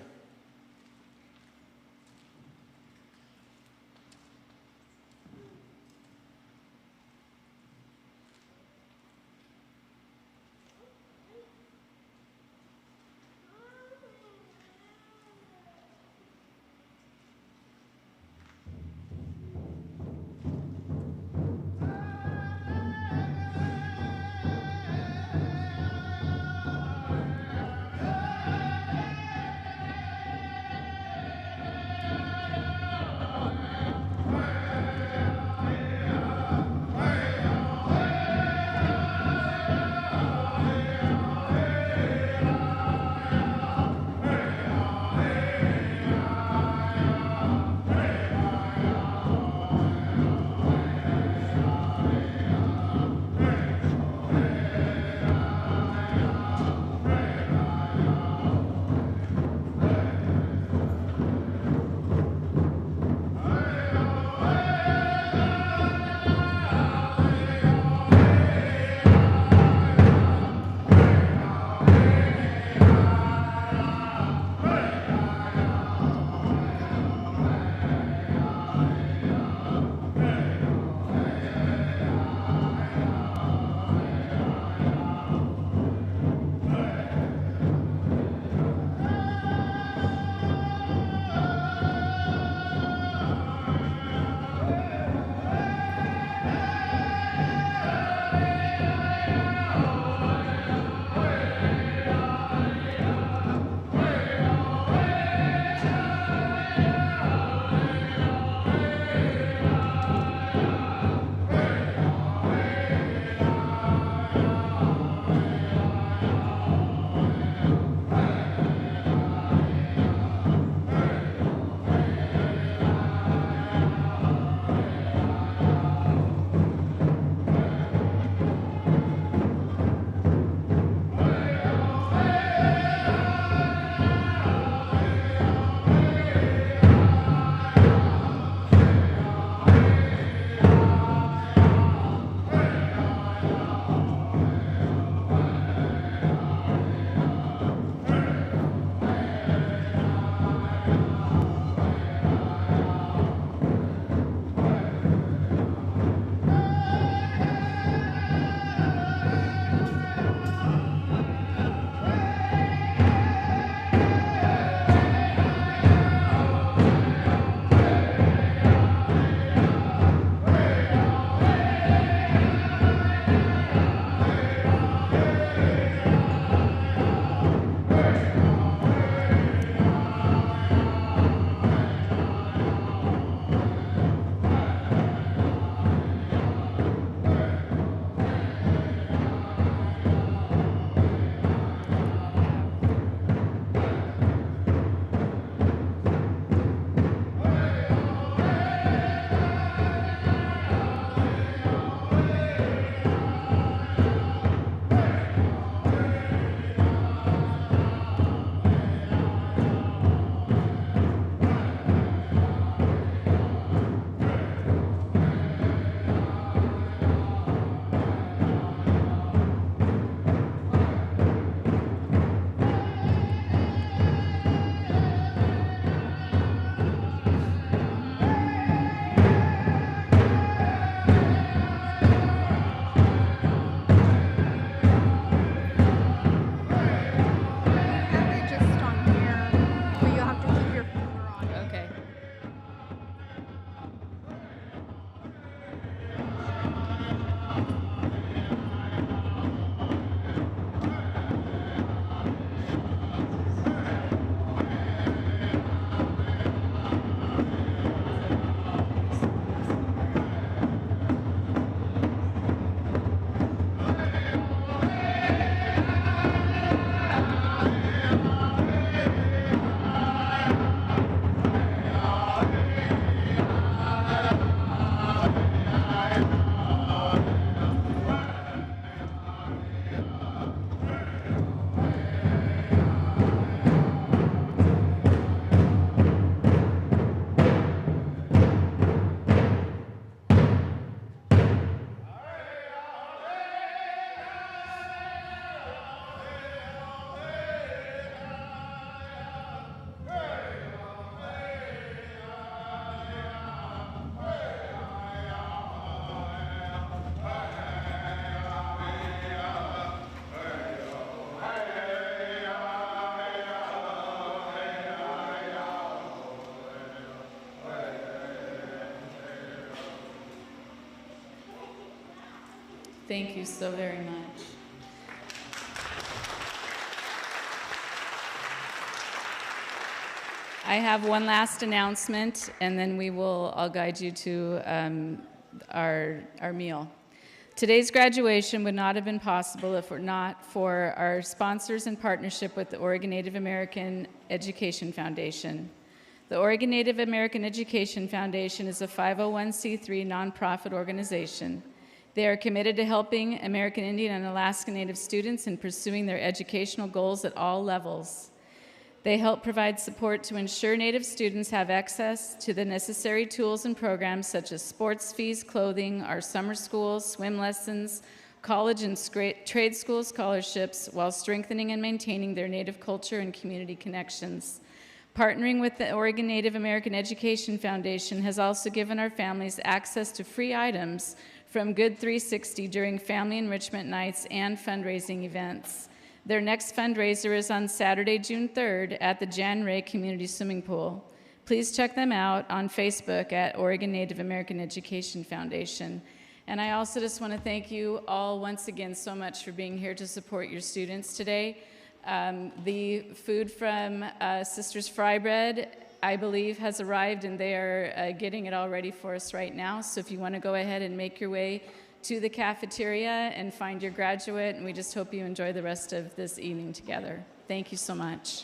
Thank you so very much. I have one last announcement, and then I'll guide you to our meal. Today's graduation would not have been possible if it were not for our sponsors in partnership with the Oregon Native American Education Foundation. The Oregon Native American Education Foundation is a 501c3 nonprofit organization. They are committed to helping American Indian and Alaska Native students in pursuing their educational goals at all levels. They help provide support to ensure Native students have access to the necessary tools and programs such as sports fees, clothing, our summer schools, swim lessons, college and trade school scholarships, while strengthening and maintaining their Native culture and community connections. Partnering with the Oregon Native American Education Foundation has also given our families access to free items from Good 360 during family enrichment nights and fundraising events. Their next fundraiser is on Saturday, June 3rd at the Jan Ray Community Swimming Pool. Please check them out on Facebook at Oregon Native American Education Foundation. And I also just want to thank you all once again so much for being here to support your students today. The food from Sisters Fry Bread, I believe, has arrived, and they are getting it all ready for us right now. So if you want to go ahead and make your way to the cafeteria and find your graduate, and we just hope you enjoy the rest of this evening together. Thank you so much.